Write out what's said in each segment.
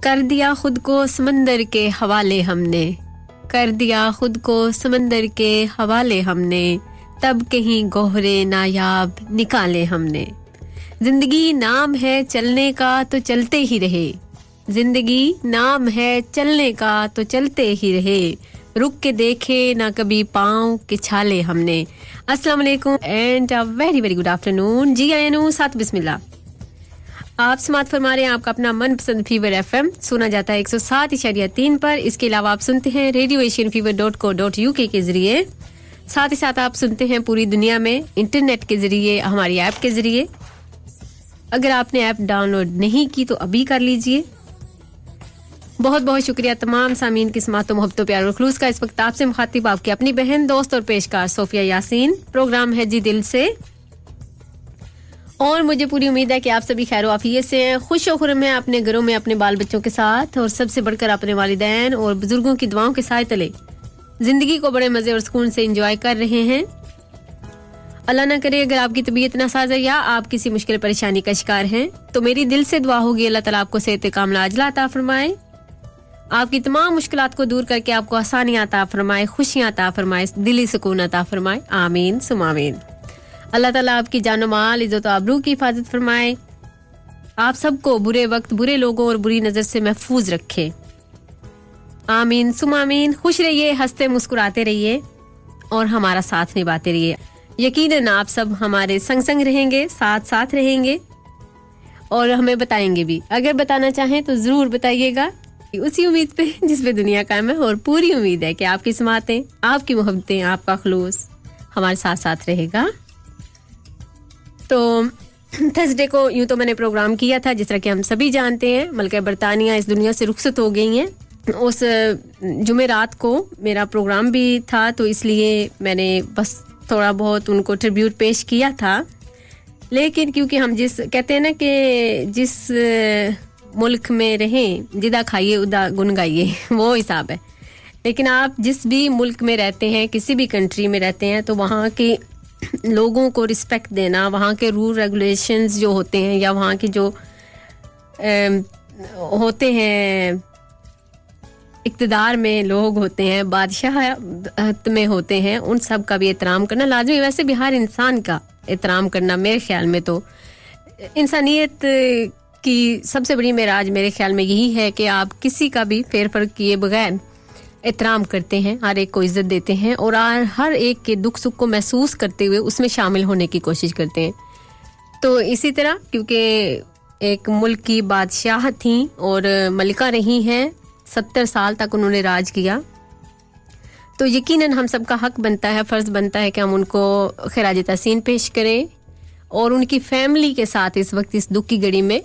कर दिया खुद को समंदर के हवाले हमने, कर दिया खुद को समंदर के हवाले हमने, तब कहीं गोहरे नायाब निकाले हमने। जिंदगी नाम है चलने का तो चलते ही रहे, जिंदगी नाम है चलने का तो चलते ही रहे, रुक के देखे ना कभी पाँव के छाले हमने। अस्सलाम वालेकुम and a very very good afternoon. जी आयनू साथ बिस्मिल्लाह। आप समात फरमा रहे हैं आपका अपना मनपसंद फीवर एफएम, सुना जाता है 107.3 पर। इसके अलावा आप सुनते हैं radioasianfever.co.uk के जरिए, साथ ही साथ आप सुनते हैं पूरी दुनिया में इंटरनेट के जरिए, हमारी ऐप के जरिए। अगर आपने ऐप डाउनलोड नहीं की तो अभी कर लीजिए। बहुत बहुत शुक्रिया तमाम सामीन की समात, मोहब्बत, प्यार और खुलूस का। इस वक्त आपसे मुखातिब आपकी अपनी बहन, दोस्त और पेशकार सोफिया यासीन। प्रोग्राम है जी दिल से, और मुझे पूरी उम्मीद है कि आप सभी खैर आफियत से हैं, खुश और खुर्रम हैं अपने घरों में अपने बाल बच्चों के साथ, और सबसे बढ़कर अपने वालिदैन और बुजुर्गों की दुआओं के साए तले जिंदगी को बड़े मजे और सुकून से एंजॉय कर रहे हैं। अल्लाह ना करे अगर आपकी तबीयत नासाज है या आप किसी मुश्किल परेशानी का शिकार हैं, तो मेरी दिल से दुआ होगी अल्लाह ताला आपको सेहत कामिला अजला अता फरमाए, आपकी तमाम मुश्किलात को दूर करके आपको आसानियां अता फरमाए, खुशियां अता फरमाए, दिली सुकून अता फरमाए। आमीन सुम आमीन। अल्लाह ताला आपकी जान माल, इज्जत और आबरू की हिफाजत फरमाए, आप सबको बुरे वक्त, बुरे लोगों और बुरी नजर से महफूज रखे। आमीन सुम आमीन। खुश रहिए, हंसते मुस्कुराते रहिए और हमारा साथ निभाते रहिए। यकीनन आप सब हमारे संग संग रहेंगे, साथ साथ रहेंगे और हमें बताएंगे भी। अगर बताना चाहें तो जरूर बताइएगा, उसी उम्मीद पे जिस पे दुनिया कायम है, और पूरी उम्मीद है कि आपकी समातें, आपकी मोहब्बतें, आपका खुलूस हमारे साथ साथ रहेगा। तो थर्सडे को यूं तो मैंने प्रोग्राम किया था, जिस तरह कि हम सभी जानते हैं मलका बरतानिया इस दुनिया से रुखसत हो गई हैं। उस जुमे रात को मेरा प्रोग्राम भी था, तो इसलिए मैंने बस थोड़ा बहुत उनको ट्रिब्यूट पेश किया था। लेकिन क्योंकि हम जिस कहते हैं ना कि जिस मुल्क में रहें जिदा खाइए उदा गुन गाइए, वो हिसाब है। लेकिन आप जिस भी मुल्क में रहते हैं, किसी भी कंट्री में रहते हैं, तो वहाँ के लोगों को रिस्पेक्ट देना, वहाँ के रूल रेगुलेशंस जो होते हैं या वहाँ के जो होते हैं, इक़्तिदार में लोग होते हैं, बादशाह में होते हैं, उन सब का भी एहतराम करना लाजमी। वैसे भी हर इंसान का एहतराम करना मेरे ख्याल में तो इंसानियत की सबसे बड़ी मेराज मेरे ख्याल में यही है कि आप किसी का भी फेर फर्क किए बगैर एहतराम करते हैं, हर एक को इज्जत देते हैं और हर एक के दुख सुख को महसूस करते हुए उसमें शामिल होने की कोशिश करते हैं। तो इसी तरह क्योंकि एक मुल्क की बादशाह थी और मलिका रही हैं, 70 साल तक उन्होंने राज किया, तो यकीनन हम सबका हक बनता है, फर्ज बनता है कि हम उनको खिराज तहसीन पेश करें और उनकी फैमिली के साथ इस वक्त इस दुख की घड़ी में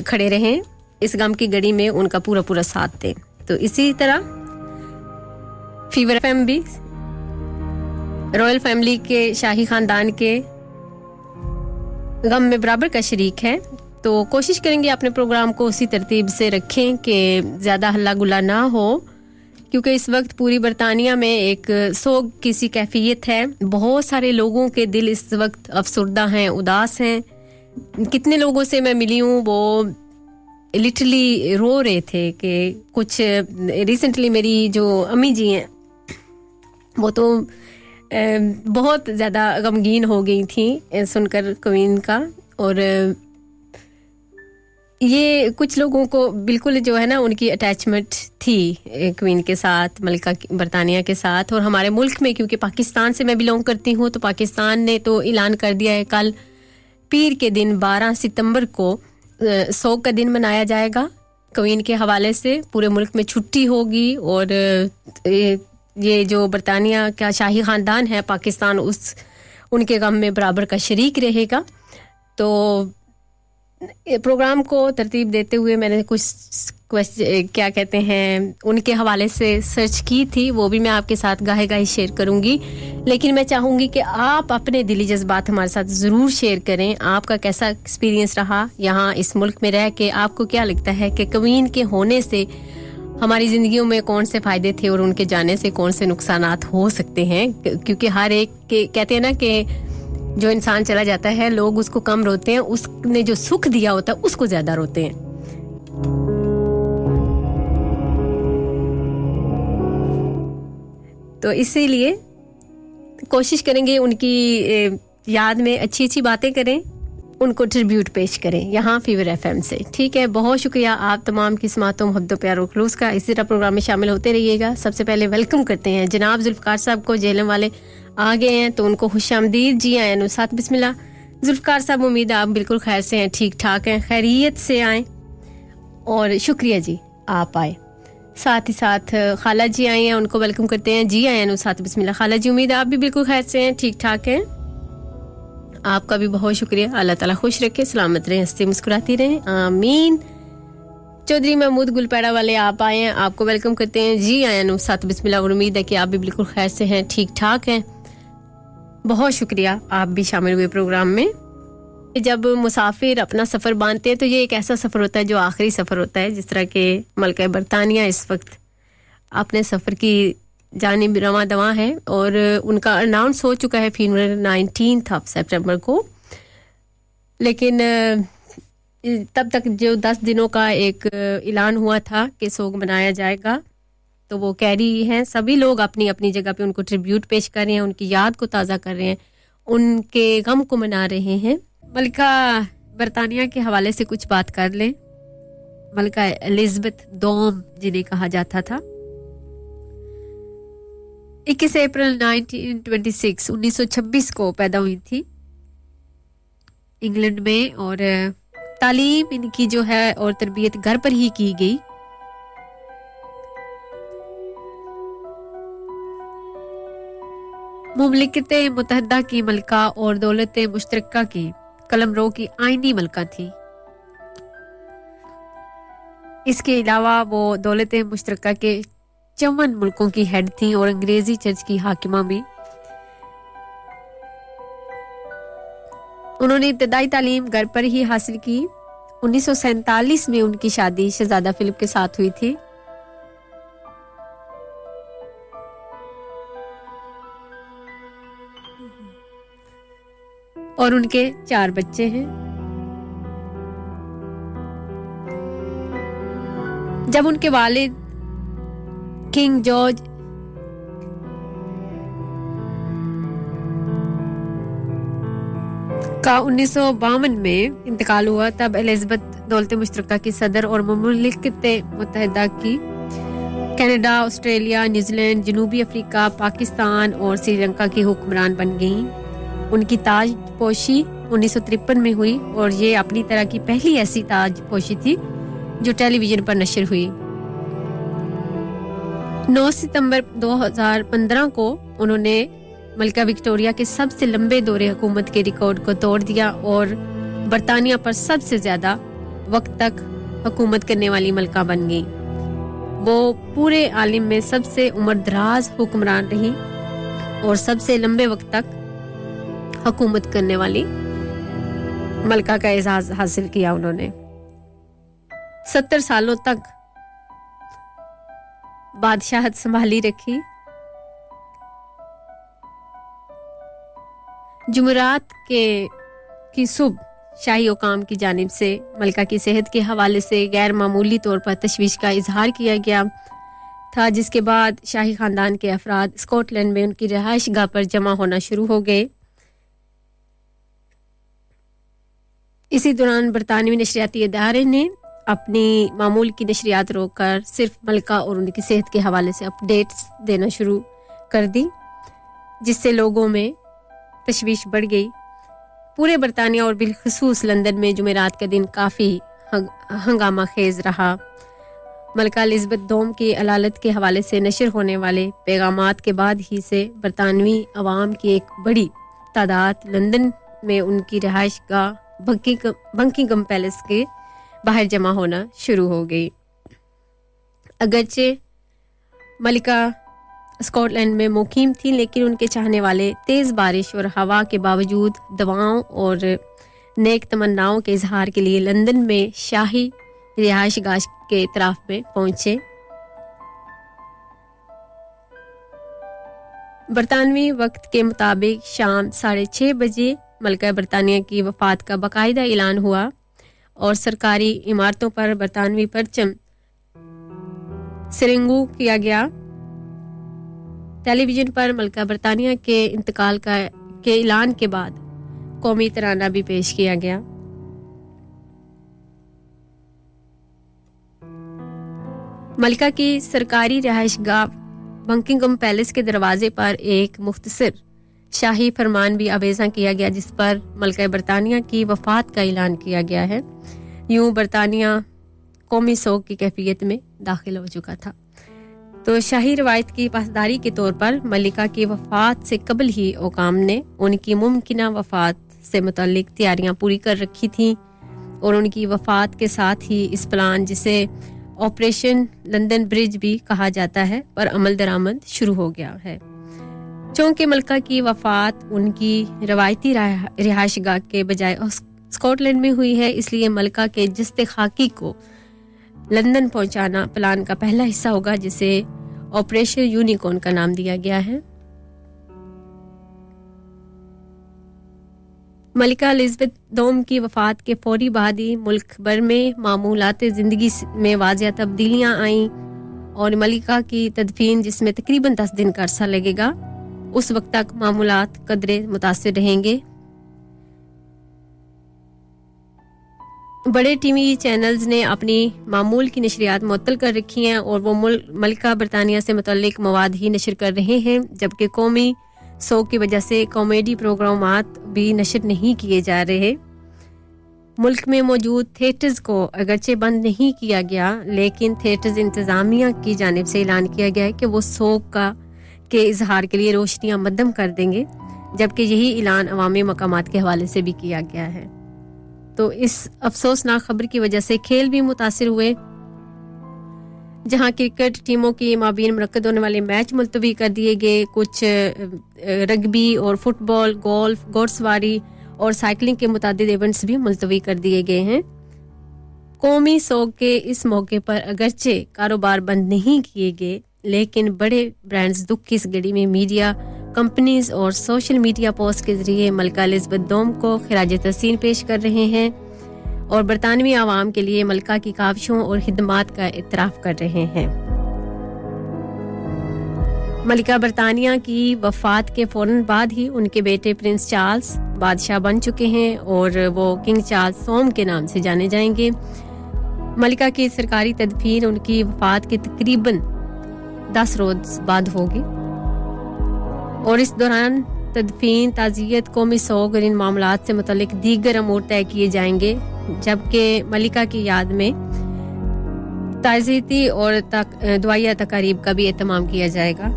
खड़े रहें, इस गम की घड़ी में उनका पूरा पूरा साथ दें। तो इसी तरह फीवर एफएम भी रॉयल फैमिली के, शाही खानदान के गम में बराबर का शरीक है। तो कोशिश करेंगे अपने प्रोग्राम को उसी तरतीब से रखें कि ज़्यादा हल्ला गुल्ला ना हो, क्योंकि इस वक्त पूरी बरतानिया में एक सोग की सी कैफियत है। बहुत सारे लोगों के दिल इस वक्त अफसुर्दा हैं, उदास हैं। कितने लोगों से मैं मिली हूँ, वो लिटरली रो रहे थे कि कुछ रिसेंटली मेरी जो अम्मी जी हैं वो तो बहुत ज़्यादा गमगीन हो गई थी सुनकर क्वीन का, और ये कुछ लोगों को बिल्कुल जो है ना उनकी अटैचमेंट थी क्वीन के साथ, मलिका बरतानिया के साथ। और हमारे मुल्क में क्योंकि पाकिस्तान से मैं बिलोंग करती हूँ, तो पाकिस्तान ने तो ऐलान कर दिया है कल पीर के दिन 12 सितंबर को सोग का दिन मनाया जाएगा। क्वीन के हवाले से पूरे मुल्क में छुट्टी होगी और ये जो बरतानिया का शाही खानदान है पाकिस्तान, उस उनके गम में बराबर का शरीक रहेगा। तो प्रोग्राम को तरतीब देते हुए मैंने कुछ क्या कहते हैं उनके हवाले से सर्च की थी, वो भी मैं आपके साथ गाहे गाहे शेयर करूंगी। लेकिन मैं चाहूंगी कि आप अपने दिली जज्बात हमारे साथ ज़रूर शेयर करें। आपका कैसा एक्सपीरियंस रहा यहाँ इस मुल्क में रह के? आपको क्या लगता है कि क्वीन के होने से हमारी ज़िंदगियों में कौन से फ़ायदे थे और उनके जाने से कौन से नुकसानात हो सकते हैं? क्योंकि हर एक के कहते हैं ना कि जो इंसान चला जाता है लोग उसको कम रोते हैं, उसने जो सुख दिया होता है उसको ज़्यादा रोते हैं। तो इसीलिए कोशिश करेंगे उनकी याद में अच्छी अच्छी बातें करें, उनको ट्रिब्यूट पेश करें यहाँ फीवर एफएम से। ठीक है, बहुत शुक्रिया आप तमाम की समातों, मोहब्बतों, प्यार और खलूस का। इसी तरह प्रोग्राम में शामिल होते रहिएगा। सबसे पहले वेलकम करते हैं जनाब जुल्फकार साहब को। जेलम वाले आ गए हैं तो उनको खुशामदीद, जी आए नुसात बिस्मिल्लाह। जुल्फकार साहब, उम्मीद है आप बिल्कुल खैर से हैं, ठीक ठाक हैं, खैरियत से आए और शुक्रिया जी आप आए। साथ ही साथ खाला जी आई हैं, उनको वेलकम करते हैं, जी आए नुसात बिस्मिल्लाह। खाला जी, उम्मीद है आप भी बिल्कुल खैर से हैं, ठीक ठाक हैं। आपका भी बहुत शुक्रिया, अल्लाह ताला खुश रखे, सलामत रहें, हंसते मुस्कुराती रहें, आमीन। चौधरी महमूद गुलपेड़ा वाले आप आए हैं, आपको वेलकम करते हैं, जी आए नुसात बिस्मिल्लाह। और उम्मीद है कि आप भी बिल्कुल खैर से हैं, ठीक ठाक हैं। बहुत शुक्रिया, आप भी शामिल हुए प्रोग्राम में। जब मुसाफिर अपना सफ़र बांधते हैं तो ये एक ऐसा सफ़र होता है जो आखिरी सफ़र होता है। जिस तरह के मल्का बरतानिया इस वक्त अपने सफ़र की जानिब रवां दवां है और उनका अनाउंस हो चुका है फ्यूनरल 19 सितंबर को, लेकिन तब तक जो 10 दिनों का एक ऐलान हुआ था कि सोग मनाया जाएगा, तो वो कैरी हैं। सभी लोग अपनी अपनी जगह पे उनको ट्रिब्यूट पेश कर रहे हैं, उनकी याद को ताज़ा कर रहे हैं, उनके गम को मना रहे हैं। मल्का बरतानिया के हवाले से कुछ बात कर लें। मल्का एलिजाबेथ दोम जिन्हें कहा जाता था, 21 अप्रैल 1926 को पैदा हुई थी इंग्लैंड में और तालीम इनकी जो है और तरबियत घर पर ही की गई। मुमलिकत मुत्तहिदा की मलका और दौलत मुश्तरका की कलमरो की आईनी मलका थी। इसके अलावा वो दौलत मुश्तरका के 54 मुल्कों की हेड थी और अंग्रेजी चर्च की हाकिमा भी। उन्होंने इब्तदाई तालीम घर पर ही हासिल की। 1947 में उनकी शादी शहजादा फिलिप के साथ हुई थी। और उनके 4 बच्चे हैं। जब उनके वालिद किंग जॉर्ज का 1952 में इंतकाल हुआ, तब एलिजाबेथ दौलत मुश्तरका की सदर और मुमलिकत मुत्तहिदा की कनाडा, ऑस्ट्रेलिया, न्यूजीलैंड, जनूबी अफ्रीका, पाकिस्तान और श्रीलंका की हुक्मरान बन गईं। उनकी ताजपोशी 1953 में हुई और ये अपनी तरह की पहली ऐसी ताजपोशी थी जो टेलीविजन पर नशर हुई। 9 सितंबर 2015 को उन्होंने मल्का विक्टोरिया के सबसे लंबे दौरे हुकूमत के रिकॉर्ड को तोड़ दिया और बरतानिया पर सबसे ज्यादा वक्त तक हुकूमत करने वाली मल्का बन गई। वो पूरे आलम में सबसे उम्रदराज हुक्मरान रही और सबसे लंबे वक्त तक हुकूमत करने वाली मल्का का एजाज हासिल किया। उन्होंने 70 सालों तक बादशाहत संभाली रखी। जुमेरात की सुबह शाही हुकाम की जानिब से मल्का की सेहत के हवाले से गैर मामूली तौर पर तशवीश का इजहार किया गया था, जिसके बाद शाही खानदान के अफराद स्कॉटलैंड में उनकी रिहाइशगाह पर जमा होना शुरू हो गए। इसी दौरान बरतानवी नशरियाती इदारे ने अपनी मामूल की नशरियात रोककर सिर्फ मल्का और उनकी सेहत के हवाले से अपडेट्स देना शुरू कर दी, जिससे लोगों में तशवीश बढ़ गई। पूरे बरतानिया और बिलखुसूस लंदन में जुमेरात का दिन काफ़ी हंगामा खेज रहा। मल्का एलिजाबेथ दोम की अलालत के हवाले से नशर होने वाले पैगामात के बाद ही से बरतानवी अवाम की एक बड़ी तादाद लंदन में उनकी रिहाइशगाह बकिंघम पैलेस के बाहर जमा होना शुरू हो गई। अगरचे मलिका स्कॉटलैंड में मुकीम थी, लेकिन उनके चाहने वाले तेज़ बारिश और हवा के बावजूद दवाओं और नेक तमन्नाओं के इजहार के लिए लंदन में शाही रिहाइशगाह के इतराफ में पहुंचे। बरतानवी वक्त के मुताबिक शाम 6:30 बजे मल्का बरतानिया की वफात का बाकायदा ऐलान हुआ और सरकारी इमारतों पर बरतानवी परचम सिरंगू किया गया। टेलीविजन पर मलका बरतानिया के इंतकाल के ऐलान के बाद कौमी तराना भी पेश किया गया। मलका की सरकारी रिहाइशगाह बकिंघम पैलेस के दरवाजे पर एक मुख्तसर शाही फरमान भी आवेज़ा किया गया, जिस पर मलका बरतानिया की वफात का ऐलान किया गया है। यूं बरतानिया कौमी सोग की कैफियत में दाखिल हो चुका था। तो शाही रवायत की पासदारी के तौर पर मलिका की वफात से कबल ही हुकाम ने उनकी मुमकिना वफात से मुताल्लिक तैयारियां पूरी कर रखी थीं और उनकी वफात के साथ ही इस प्लान, जिसे ऑपरेशन लंदन ब्रिज भी कहा जाता है, पर अमल दरामद शुरू हो गया है। चूंकि मलका की वफात उनकी रवायती रिहाइशगाह के बजाय स्कॉटलैंड में हुई है, इसलिए मलका के जस्ते खाकी को लंदन पहुंचाना प्लान का पहला हिस्सा होगा, जिसे ऑपरेशन यूनिकॉर्न का नाम दिया गया है। मलिका एलिज़ाबेथ दोम की वफात के फौरी बाद ही मुल्क भर में मामूलात ज़िंदगी में वाज़िया तब्दीलियां आईं और मलिका की तदफीन, जिसमें तकरीबन 10 दिन का अरसा लगेगा, उस वक्त तक मामूलात कदरे मुतासिर रहेंगे। बड़े टीवी चैनल्स ने अपनी मामूल की नशरियात मुअत्तल कर रखी हैं और वो मलिका बरतानिया से मुतल्लिक मवाद ही नशर कर रहे हैं, जबकि कौमी सोग की वजह से कॉमेडी प्रोग्रामात भी नशर नहीं किए जा रहे। मुल्क में मौजूद थिएटर्स को अगरचे बंद नहीं किया गया, लेकिन थिएटर्स इंतज़ामिया की जानिब से ऐलान किया गया है कि वो सोग के इजहार के लिए रोशनियां मद्दम कर देंगे, जबकि यही ऐलान अवामी मकामात के हवाले से भी किया गया है। तो इस अफसोसनाक खबर की वजह से खेल भी मुतासिर हुए, जहां क्रिकेट टीमों की माबीन मुनक्कद होने वाले मैच मुलतवी कर दिए गए। कुछ रग्बी और फुटबॉल, गोल्फ, घोड़सवारी और साइकिलिंग के मुतादिद इवेंट्स भी मुलतवी कर दिए गए हैं। कौमी सोग के इस मौके पर अगरचे कारोबार बंद नहीं किए गए, लेकिन बड़े ब्रांड्स दुख की इस घड़ी में मीडिया कंपनीज और सोशल मीडिया पोस्ट के जरिए मलका एलिज़ाबेथ दोम को खिराज तहसीन पेश कर रहे हैं और बरतानवी आवाम के लिए मलका की काविशों और खिदमात का इतराफ कर रहे हैं। मलिका बरतानिया की वफात के फौरन बाद ही उनके बेटे प्रिंस चार्ल्स बादशाह बन चुके हैं और वो किंग चार्ल्स सोम के नाम से जाने जाएंगे। मलिका की सरकारी तदफीन उनकी वफात के तकरीबन 10 रोज बाद होगी और इस दौरान तदफीन, ताज़ियत, कौमी सोग और इन मामलात से मुतल्लिक दीगर अमूर तय किए जाएंगे, जबकि मलिका की याद में ताज़ियती और दुआया तकारीब का भी एहतमाम किया जाएगा।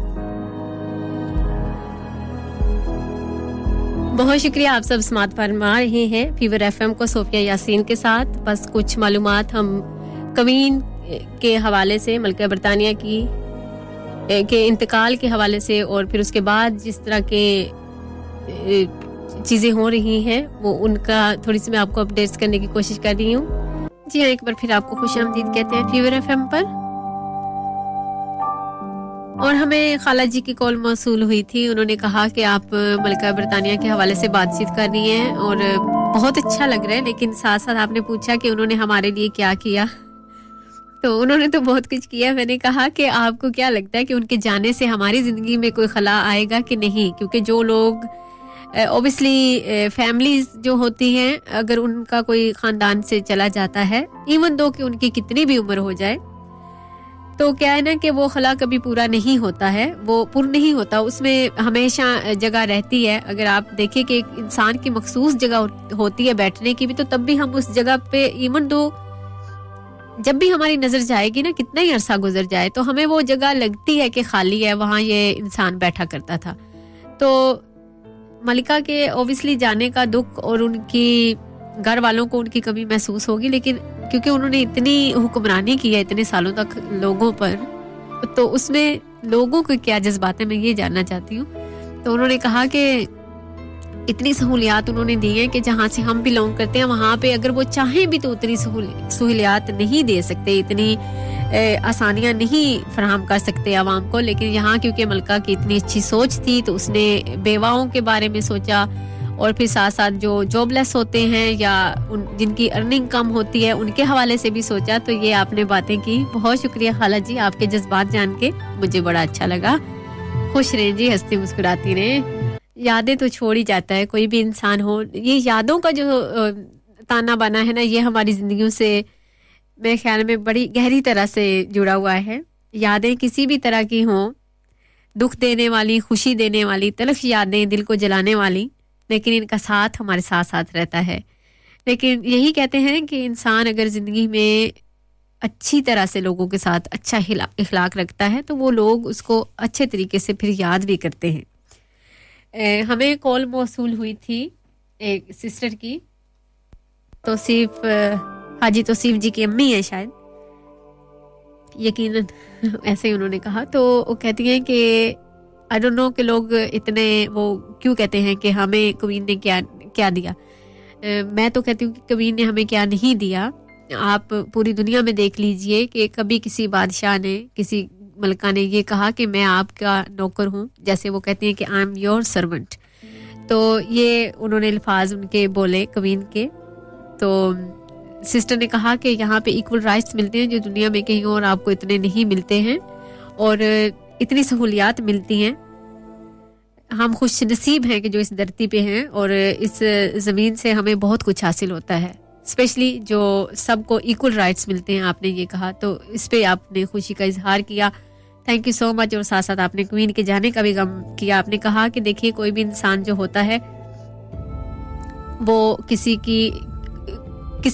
बहुत शुक्रिया, आप सब समात फरमा रहे हैं फीवर एफएम को सोफिया यासीन के साथ। बस कुछ मालूमात हम कवीन के हवाले से, मलका बरतानिया के इंतकाल के हवाले से और फिर उसके बाद जिस तरह के चीज़ें हो रही हैं वो उनका थोड़ी सी मैं आपको अपडेट्स करने की कोशिश कर रही हूँ। जी हाँ, एक बार फिर आपको खुशामदीद कहते हैं फीवर एफएम पर। और हमें खाला जी की कॉल मौसूल हुई थी, उन्होंने कहा कि आप मलका बरतानिया के हवाले से बातचीत कर रही हैं और बहुत अच्छा लग रहा है, लेकिन साथ साथ आपने पूछा कि उन्होंने हमारे लिए क्या किया। तो उन्होंने तो बहुत कुछ किया। मैंने कहा कि आपको क्या लगता है कि उनके जाने से हमारी जिंदगी में कोई खला आएगा कि नहीं, क्योंकि जो लोग ऑब्वियसली फैमिलीज जो होती हैं, अगर उनका कोई खानदान से चला जाता है, इवन दो कि उनकी कितनी भी उम्र हो जाए, तो क्या है ना कि वो खला कभी पूरा नहीं होता है, वो पूर्ण नहीं होता, उसमें हमेशा जगह रहती है। अगर आप देखिए कि एक इंसान की मखसूस जगह होती है बैठने की भी, तो तब भी हम उस जगह पे इवन दो जब भी हमारी नजर जाएगी ना, कितना ही अरसा गुजर जाए, तो हमें वो जगह लगती है कि खाली है, वहां ये इंसान बैठा करता था। तो मलिका के ऑब्वियसली जाने का दुख और उनकी घर वालों को उनकी कमी महसूस होगी, लेकिन क्योंकि उन्होंने इतनी हुक्मरानी की है इतने सालों तक लोगों पर, तो उसमें लोगों के क्या जज्बात है मैं ये जानना चाहती हूँ। तो उन्होंने कहा कि इतनी सहूलियात उन्होंने दी है कि जहाँ से हम बिलोंग करते हैं वहाँ पे अगर वो चाहें भी तो उतनी सहूलियात नहीं दे सकते, इतनी आसानियां नहीं फराहम कर सकते आवाम को। लेकिन यहाँ क्योंकि मलका की इतनी अच्छी सोच थी, तो उसने बेवाओं के बारे में सोचा और फिर साथ साथ जो जॉबलेस होते हैं या जिनकी अर्निंग कम होती है उनके हवाले से भी सोचा। तो ये आपने बातें की, बहुत शुक्रिया खाला जी, आपके जज्बात जान के मुझे बड़ा अच्छा लगा। खुश रहें जी, हंसती मुस्कुराती रहें। यादें तो छोड़ ही जाता है कोई भी इंसान हो, ये यादों का जो ताना बाना है ना, ये हमारी जिंदगियों से मेरे ख्याल में बड़ी गहरी तरह से जुड़ा हुआ है। यादें किसी भी तरह की हों, दुख देने वाली, खुशी देने वाली, तलख यादें, दिल को जलाने वाली, लेकिन इनका साथ हमारे साथ साथ रहता है। लेकिन यही कहते हैं कि इंसान अगर ज़िंदगी में अच्छी तरह से लोगों के साथ अच्छा इखलाक रखता है तो वो लोग उसको अच्छे तरीके से फिर याद भी करते हैं। हमें कॉल मौसूल हुई थी एक सिस्टर की, तौसीफ, हाजी तौसीफ जी की अम्मी है शायद, यकीनन ऐसे ही उन्होंने कहा। तो वो कहती हैं कि आई डोंट नो कि लोग इतने वो क्यों कहते हैं कि हमें कवीन ने क्या क्या दिया। मैं तो कहती हूँ कि कवीन ने हमें क्या नहीं दिया। आप पूरी दुनिया में देख लीजिए कि कभी किसी बादशाह ने, किसी मलका ने ये कहा कि मैं आपका नौकर हूँ, जैसे वो कहती हैं कि आई एम योर सर्वेंट। तो ये उन्होंने अल्फाज उनके बोले कवीन के। तो सिस्टर ने कहा कि यहाँ पे इक्वल राइट्स मिलते हैं जो दुनिया में कहीं और आपको इतने नहीं मिलते हैं, और इतनी सहूलियात मिलती हैं। हम खुश नसीब हैं कि जो इस धरती पे हैं, और इस ज़मीन से हमें बहुत कुछ हासिल होता है, स्पेशली जो सबको इक्वल राइट्स मिलते हैं। आपने ये कहा तो इस पे आपने खुशी का इजहार किया, थैंक यू सो मच। और साथ साथ आपने क्वीन के जाने का भी गम किया। आपने कहा कि देखिए कोई भी इंसान जो होता है वो किसी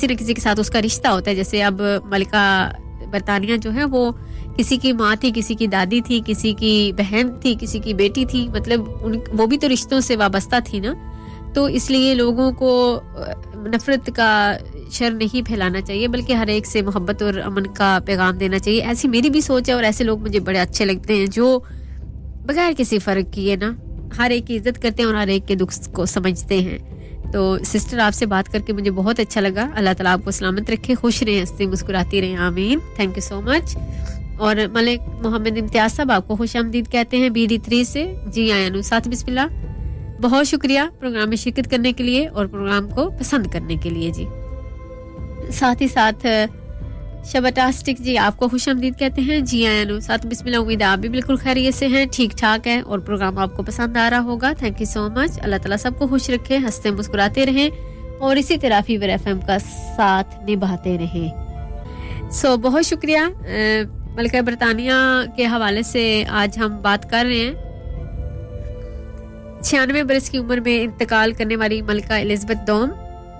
न किसी के साथ उसका रिश्ता होता है। जैसे अब मलिका बरतानिया जो है वो किसी की माँ थी, किसी की दादी थी, किसी की बहन थी, किसी की बेटी थी, मतलब वो भी तो रिश्तों से वाबस्ता थी ना। तो इसलिए लोगों को नफरत का शर नहीं फैलाना चाहिए, बल्कि हर एक से मोहब्बत और अमन का पैगाम देना चाहिए। ऐसी मेरी भी सोच है, और ऐसे लोग मुझे बड़े अच्छे लगते हैं जो बगैर किसी फर्क किए ना हर एक की इज्जत करते हैं और हर एक के दुख को समझते हैं। तो सिस्टर, आपसे बात करके मुझे बहुत अच्छा लगा। अल्लाह ताला आपको सलामत रखे, खुश रहें, हंसती मुस्कुराती रहें, आमीन। Thank you so much. और मलिक मोहम्मद इम्तियाज साहब आपको खुश आमदीद कहते हैं BD3 से। जी आया अनुसात बिस्मिल्लाह, बहुत शुक्रिया प्रोग्राम में शिरकत करने के लिए और प्रोग्राम को पसंद करने के लिए जी। साथ ही साथ शबटास्टिक जी आपको खुश आमदीद कहते हैं। जी आया अनुसात बिस्मिल्लाह, उम्मीद आप भी बिल्कुल खैरियत से हैं, ठीक ठाक हैं और प्रोग्राम आपको पसंद आ रहा होगा। Thank you so much. Allah ताला सबको खुश रखे, हंसते मुस्कुराते रहें और इसी तरह फीवर FM का साथ निभाते रहें। सो बहुत शुक्रिया। मलिका बरतानिया के हवाले से आज हम बात कर रहे हैं। 96 बरस की उम्र में इंतकाल करने वाली मलिका एलिजाबेथ डोम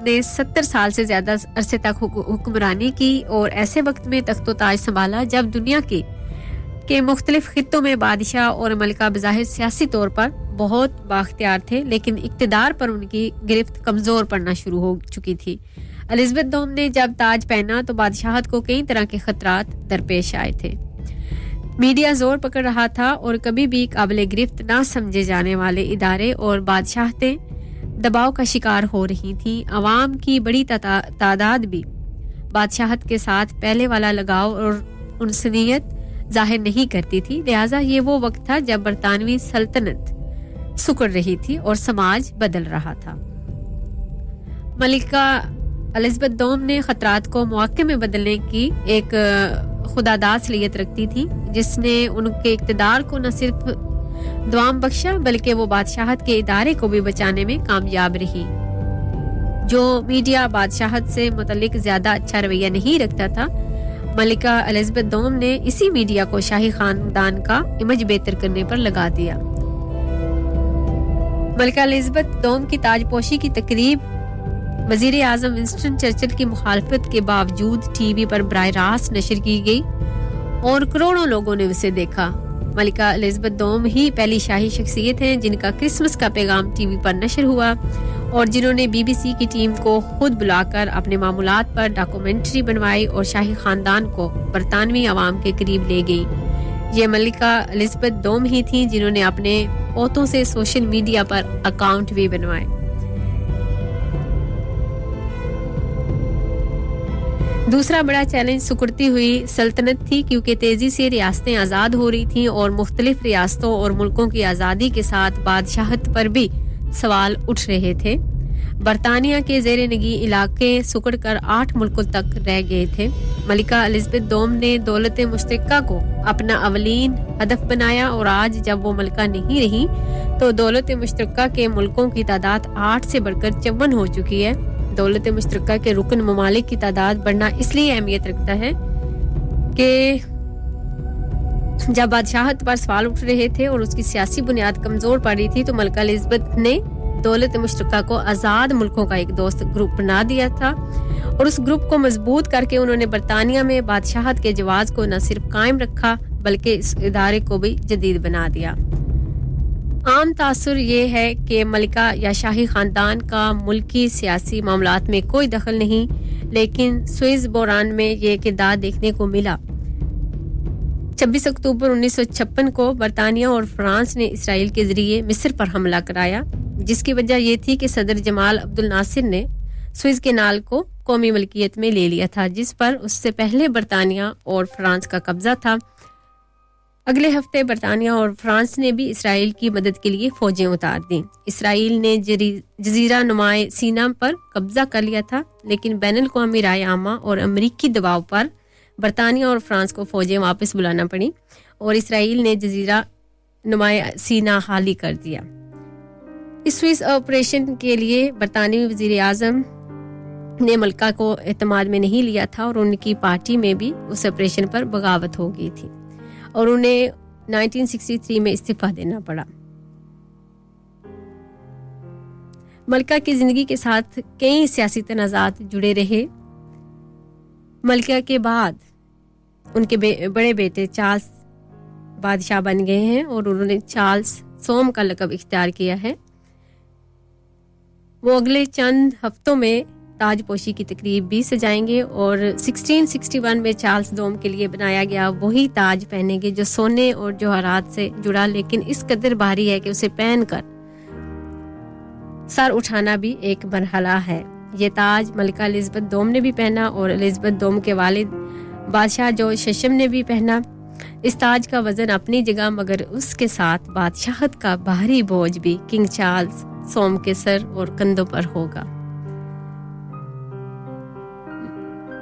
ने 70 साल से ज्यादा अरसे तक हुक्मरानी की और ऐसे वक्त में तख्तो ताज संभाला जब दुनिया के मुख्तलिफ खित्तों में बादशाह और मलिका बज़ाहिर सियासी तौर पर बहुत बाख्तियार थे, लेकिन इक्तदार पर उनकी गिरफ्त कमजोर पड़ना शुरू हो चुकी थी। एलिजाबेथ डोम ने जब ताज पहना तो बादशाहत को कई तरह के खतरात दरपेश आए थे। मीडिया जोर पकड़ रहा था और कभी भी काबिल गिरफ्त ना समझे जाने वाले इदारे और बादशाहतें दबाव का शिकार हो रही थीं। अवाम की बड़ी तादाद भी बादशाहत के साथ पहले वाला लगाव और उनसनियत जाहिर नहीं करती थी। लिहाजा ये वो वक्त था जब बरतानवी सल्तनत सुकड़ रही थी और समाज बदल रहा था। मलिका एलिजाबेथ डोम ने खतरात को मौके में बदलने की एक खुदादाद सलीयत रखती थी, जिसने उनके इक़्तिदार को न सिर्फ दुआम बख्शा बल्कि वो बादशाहत के इदारे को भी बचाने में कामयाब रही। जो मीडिया बादशाहत से मुतल्लिक ज्यादा अच्छा रवैया नहीं रखता था, मलिका एलिजाबेथ डोम ने इसी मीडिया को शाही खानदान का इमेज बेहतर करने पर लगा दिया। मलिका एलिजाबेथ डोम की ताजपोशी की तकरीब वजीर आजम विंस्टन चर्चिल की मुखालफत के बावजूद टीवी पर बराह रास्त नशर की गई और करोड़ों लोगों ने उसे देखा। मलिका एलिजाबेथ डोम ही पहली शाही शख्सियत हैं जिनका क्रिसमस का पैगाम टीवी पर नशर हुआ और जिन्होंने BBC की टीम को खुद बुलाकर अपने मामूलात पर डॉक्यूमेंट्री बनवाई और शाही खानदान को बरतानवी अवाम के करीब ले गई। ये मलिका एलिजाबेथ डोम ही थी जिन्होंने अपने पोतों से सोशल मीडिया पर अकाउंट भी बनवाए। दूसरा बड़ा चैलेंज सुकुड़ती हुई सल्तनत थी, क्योंकि तेजी से रियासतें आज़ाद हो रही थीं और मुख्तलिफ रियासतों और मुल्कों की आज़ादी के साथ बादशाहत पर भी सवाल उठ रहे थे। बरतानिया के ज़ेरे नगी इलाके सुकड़कर 8 मुल्कों तक रह गए थे। मलिका एलिज़ाबेथ दोम ने दौलत मुश्तरका को अपना अवलीन हदफ बनाया और आज जब वो मलिका नहीं रही तो दौलत मुश्तरका के मुल्कों की तादाद 8 से बढ़कर 54 हो चुकी है। दौलत मुश्तरका के रुकन ममालिक की तादाद बढ़ना इसलिए अहमियत रखता है कि जब बादशाहत पर सवाल उठ रहे थे और उसकी सियासी बुनियाद कमजोर पड़ रही थी तो मलिका एलिज़ाबेथ ने दौलत मुश्तरका को आज़ाद मुल्कों का एक दोस्त ग्रुप बना दिया था और उस ग्रुप को मजबूत करके उन्होंने बरतानिया में बादशाहत के जवाज को न सिर्फ कायम रखा बल्कि इस इदारे को भी जदीद बना दिया। आम तासुर ये है कि मलिका या शाही खानदान का मुल्की सियासी मामलात में कोई दखल नहीं, लेकिन स्विस बहरान में ये किरदार देखने को मिला। 26 अक्टूबर 1956 को बरतानिया और फ्रांस ने इसराइल के जरिए मिस्र पर हमला कराया, जिसकी वजह ये थी कि सदर जमाल अब्दुल नासिर ने स्विस केनाल को कौमी मलकियत में ले लिया था, जिस पर उससे पहले बरतानिया और फ्रांस का कब्जा था। अगले हफ्ते बरतानिया और फ्रांस ने भी इसराइल की मदद के लिए फौजें उतार दी। इसराइल ने जजीरा नुमाए सीना पर कब्जा कर लिया था, लेकिन बैनुल-अक़वामी राय आमा और अमेरिकी दबाव पर बरतानिया और फ्रांस को फौजें वापस बुलाना पड़ी और इसराइल ने जजीरा नुमाए सीना खाली कर दिया। इस स्विस ऑपरेशन के लिए बरतानवी वज़ीर आज़म ने मलिका को एतमाद में नहीं लिया था और उनकी पार्टी में भी उस ऑपरेशन पर बगावत हो गई थी और उन्हें 1963 में इस्तीफा देना पड़ा। मलिका की जिंदगी के साथ कई सियासी तनाज़ात जुड़े रहे। मलिका के बाद उनके बड़े बेटे चार्ल्स बादशाह बन गए हैं और उन्होंने चार्ल्स सोम का लक़ब इख्तियार किया है। वो अगले चंद हफ्तों में ताजपोशी की तकरीब भी सजाएंगे और 1661 में चार्ल्स दोम के लिए बनाया गया वही ताज पहनेंगे जो सोने और जवाहरात से जुड़ा, लेकिन इस कदर भारी है कि उसे पहनकर सर उठाना भी एक मरहला है। ये ताज मलिका एलिज़ाबेथ दोम ने भी पहना और एलिज़ाबेथ दोम के वालिद बादशाह जॉर्ज शशम ने भी पहना। इस ताज का वजन अपनी जगह, मगर उसके साथ बादशाहत का भारी बोझ भी किंग चार्ल्स सोम के सर और कंधों पर होगा।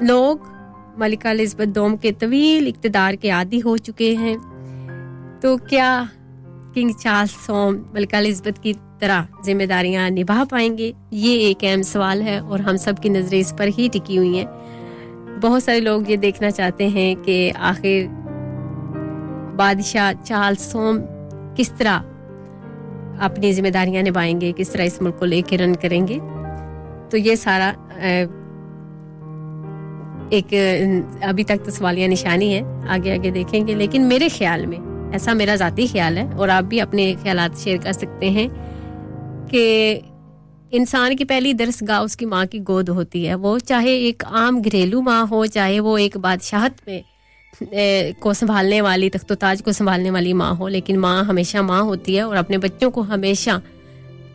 लोग मलिका एलिज़ाबेथ दोम के तवील इक़्तिदार के आदी हो चुके हैं, तो क्या किंग चार्ल्स सोम मलिका एलिज़ाबेथ की तरह जिम्मेदारियां निभा पाएंगे? ये एक अहम सवाल है और हम सब की नजरें इस पर ही टिकी हुई हैं। बहुत सारे लोग ये देखना चाहते हैं कि आखिर बादशाह चार्ल्स सोम किस तरह अपनी जिम्मेदारियां निभाएंगे, किस तरह इस मुल्क को लेकर रन करेंगे। तो ये सारा एक अभी तक तो सवालिया निशानी है, आगे आगे देखेंगे। लेकिन मेरे ख्याल में, ऐसा मेरा ज़ाती ख्याल है और आप भी अपने ख्यालात शेयर कर सकते हैं कि इंसान की पहली दरसगाह उसकी माँ की गोद होती है। वो चाहे एक आम घरेलू माँ हो, चाहे वो एक बादशाहत में को संभालने वाली, तख्तो ताज को संभालने वाली माँ हो, लेकिन माँ हमेशा माँ होती है और अपने बच्चों को हमेशा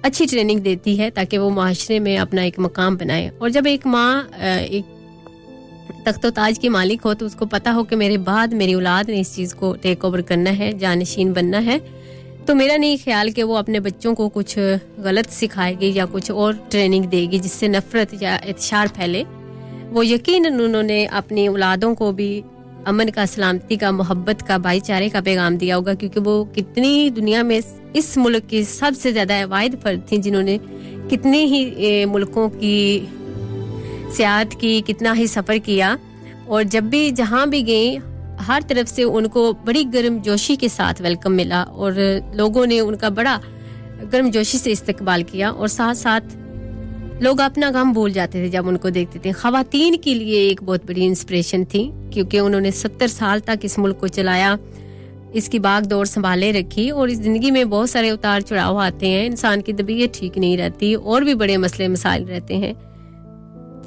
अच्छी ट्रेनिंग देती है ताकि वो माशरे में अपना एक मकाम बनाए। और जब एक माँ एक तख्तो ताज की मालिक हो तो उसको पता हो कि मेरे बाद मेरी औलाद ने इस चीज़ को टेक ओवर करना है, जानशीन बनना है, तो मेरा नहीं ख्याल कि वो अपने बच्चों को कुछ गलत सिखाएगी या कुछ और ट्रेनिंग देगी जिससे नफरत या इत्शार फैले। वो यकीनन उन्होंने अपनी औलादों को भी अमन का, सलामती का, मोहब्बत का, भाईचारे का पैगाम दिया होगा, क्योंकि वो कितनी दुनिया में इस मुल्क की सबसे ज़्यादा वाहिद फर्द थी जिन्होंने कितने ही मुल्कों की सियाहत की, कितना ही सफ़र किया और जब भी जहाँ भी गई हर तरफ से उनको बड़ी गर्मजोशी के साथ वेलकम मिला और लोगों ने उनका बड़ा गर्मजोशी से इस्तकबाल किया और साथ साथ लोग अपना गम भूल जाते थे जब उनको देखते थे। ख़वातीन के लिए एक बहुत बड़ी इंस्पिरेशन थी क्योंकि उन्होंने 70 साल तक इस मुल्क को चलाया, इसकी बाग दौड़ संभाले रखी और इस ज़िंदगी में बहुत सारे उतार चढ़ाव आते हैं, इंसान की तबीयत ठीक नहीं रहती और भी बड़े मसले मसाइल रहते हैं।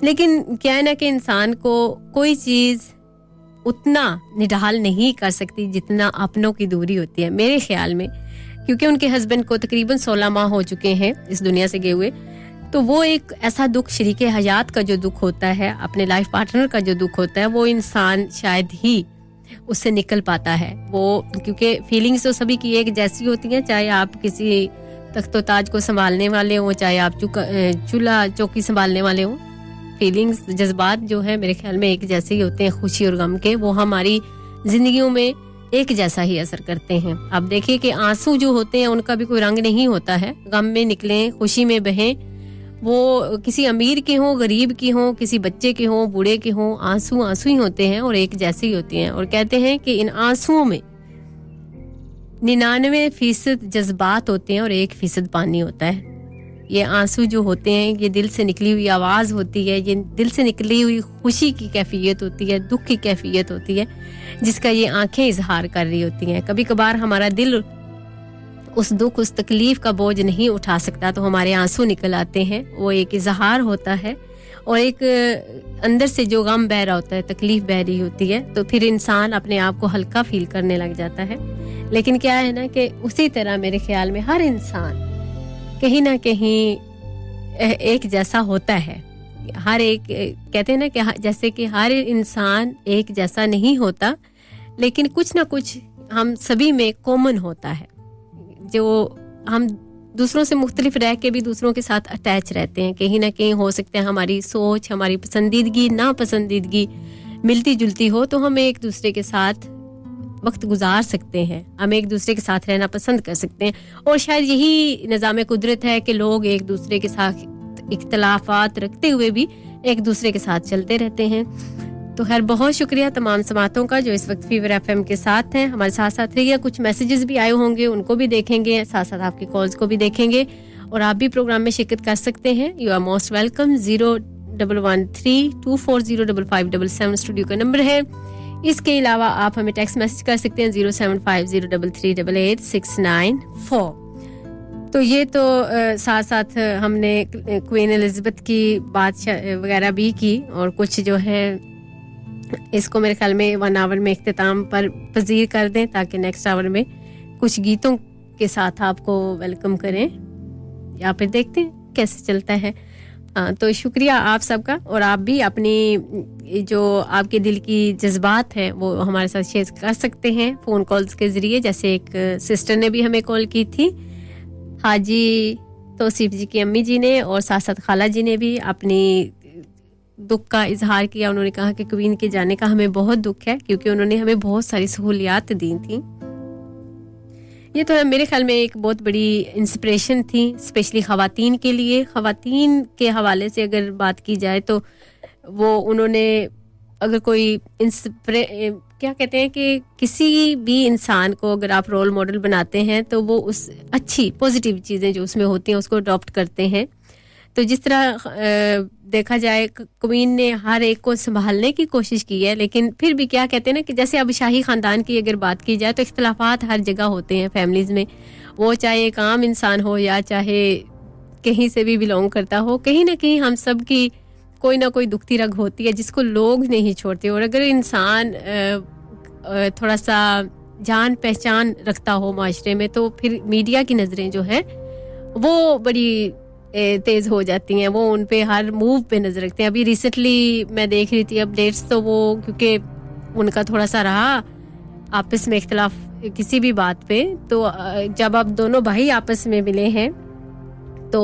लेकिन क्या है ना कि इंसान को कोई चीज़ उतना निढाल नहीं कर सकती जितना अपनों की दूरी होती है मेरे ख्याल में, क्योंकि उनके हस्बैंड को तकरीबन 16 माह हो चुके हैं इस दुनिया से गए हुए। तो वो एक ऐसा दुख, शरीके हयात का जो दुख होता है, अपने लाइफ पार्टनर का जो दुख होता है, वो इंसान शायद ही उससे निकल पाता है। वो क्योंकि फीलिंग्स तो सभी की एक जैसी होती हैं, चाहे आप किसी तख्तो ताज को संभालने वाले हो, चाहे आप चूल्हा चौकी संभालने वाले हो, फीलिंग्स, जज्बात जो है मेरे ख्याल में एक जैसे ही होते हैं, खुशी और गम के, वो हमारी जिंदगियों में एक जैसा ही असर करते हैं। आप देखिए कि आंसू जो होते हैं उनका भी कोई रंग नहीं होता है, गम में निकलें, खुशी में बहें, वो किसी अमीर के हों, गरीब के हों, किसी बच्चे के हों, बूढ़े के हों, आंसू आंसू ही होते हैं और एक जैसे ही होते हैं। और कहते हैं कि इन आंसुओं में 99% जज्बात होते हैं और 1% पानी होता है। ये आंसू जो होते हैं ये दिल से निकली हुई आवाज़ होती है, ये दिल से निकली हुई खुशी की कैफियत होती है, दुख की कैफियत होती है, जिसका ये आंखें इजहार कर रही होती हैं। कभी कभार हमारा दिल उस दुख, उस तकलीफ का बोझ नहीं उठा सकता तो हमारे आंसू निकल आते हैं, वो एक इजहार होता है। और एक अंदर से जो गम बह रहा होता है, तकलीफ बह रही होती है, तो फिर इंसान अपने आप को हल्का फील करने लग जाता है। लेकिन क्या है ना कि उसी तरह मेरे ख्याल में हर इंसान कहीं ना कहीं एक जैसा होता है। हर एक, कहते हैं ना कि जैसे कि हर इंसान एक जैसा नहीं होता, लेकिन कुछ ना कुछ हम सभी में कॉमन होता है, जो हम दूसरों से मुख्तलिफ रह के भी दूसरों के साथ अटैच रहते हैं। कहीं ना कहीं हो सकता है हमारी सोच, हमारी पसंदीदगी, नापसंदीदगी मिलती जुलती हो, तो हम एक दूसरे के साथ वक्त गुजार सकते हैं, हम एक दूसरे के साथ रहना पसंद कर सकते हैं। और शायद यही निज़ाम कुदरत है कि लोग एक दूसरे के साथ इख्तलाफात रखते हुए भी एक दूसरे के साथ चलते रहते हैं। तो खैर, बहुत शुक्रिया तमाम समातों का जो इस वक्त फीवर एफएम के साथ हैं, हमारे साथ साथ रहिए। कुछ मैसेजेस भी आए होंगे, उनको भी देखेंगे, साथ साथ आपकी कॉल्स को भी देखेंगे। और आप भी प्रोग्राम में शिरकत कर सकते हैं। You are most welcome. 0113240557 studio का नंबर है। इसके अलावा आप हमें टेक्स्ट मैसेज कर सकते हैं 07503388694। तो ये तो साथ साथ हमने क्वीन एलिजाबेथ की बात वगैरह भी की, और कुछ जो है इसको मेरे ख्याल में 1 आवर में इख्तिताम पर पजीर कर दें, ताकि नेक्स्ट आवर में कुछ गीतों के साथ आपको वेलकम करें, या फिर देखते हैं कैसे चलता है। तो शुक्रिया आप सबका। और आप भी अपनी जो आपके दिल की जज्बात हैं वो हमारे साथ शेयर कर सकते हैं फ़ोन कॉल्स के ज़रिए। जैसे एक सिस्टर ने भी हमें कॉल की थी, हाजी तौसीफ जी की अम्मी जी ने, और साथ साथ खाला जी ने भी अपनी दुख का इजहार किया। उन्होंने कहा कि क्वीन के जाने का हमें बहुत दुख है, क्योंकि उन्होंने हमें बहुत सारी सहूलियात दी थी। ये तो है मेरे ख्याल में एक बहुत बड़ी इंस्पिरेशन थी, स्पेशली ख़वातीन के लिए। ख़वातीन के हवाले से अगर बात की जाए तो वो उन्होंने, अगर कोई क्या कहते हैं कि किसी भी इंसान को अगर आप रोल मॉडल बनाते हैं तो वो उस अच्छी पॉजिटिव चीज़ें जो उसमें होती हैं उसको अडॉप्ट करते हैं। तो जिस तरह देखा जाए, क्वीन ने हर एक को संभालने की कोशिश की है, लेकिन फिर भी क्या कहते हैं ना कि जैसे अब शाही ख़ानदान की अगर बात की जाए तो इख्तलाफात हर जगह होते हैं फैमिलीज़ में, वो चाहे एक आम इंसान हो या चाहे कहीं से भी बिलोंग करता हो, कहीं ना कहीं हम सब की कोई ना कोई दुखती रग होती है जिसको लोग नहीं छोड़ते। और अगर इंसान थोड़ा सा जान पहचान रखता हो माशरे में, तो फिर मीडिया की नज़रें जो है वो बड़ी तेज हो जाती हैं, वो उन पे हर मूव पे नजर रखते हैं। अभी रिसेंटली मैं देख रही थी अपडेट्स, तो वो क्योंकि उनका थोड़ा सा रहा आपस में इख्तलाफ किसी भी बात पे, तो जब अब दोनों भाई आपस में मिले हैं तो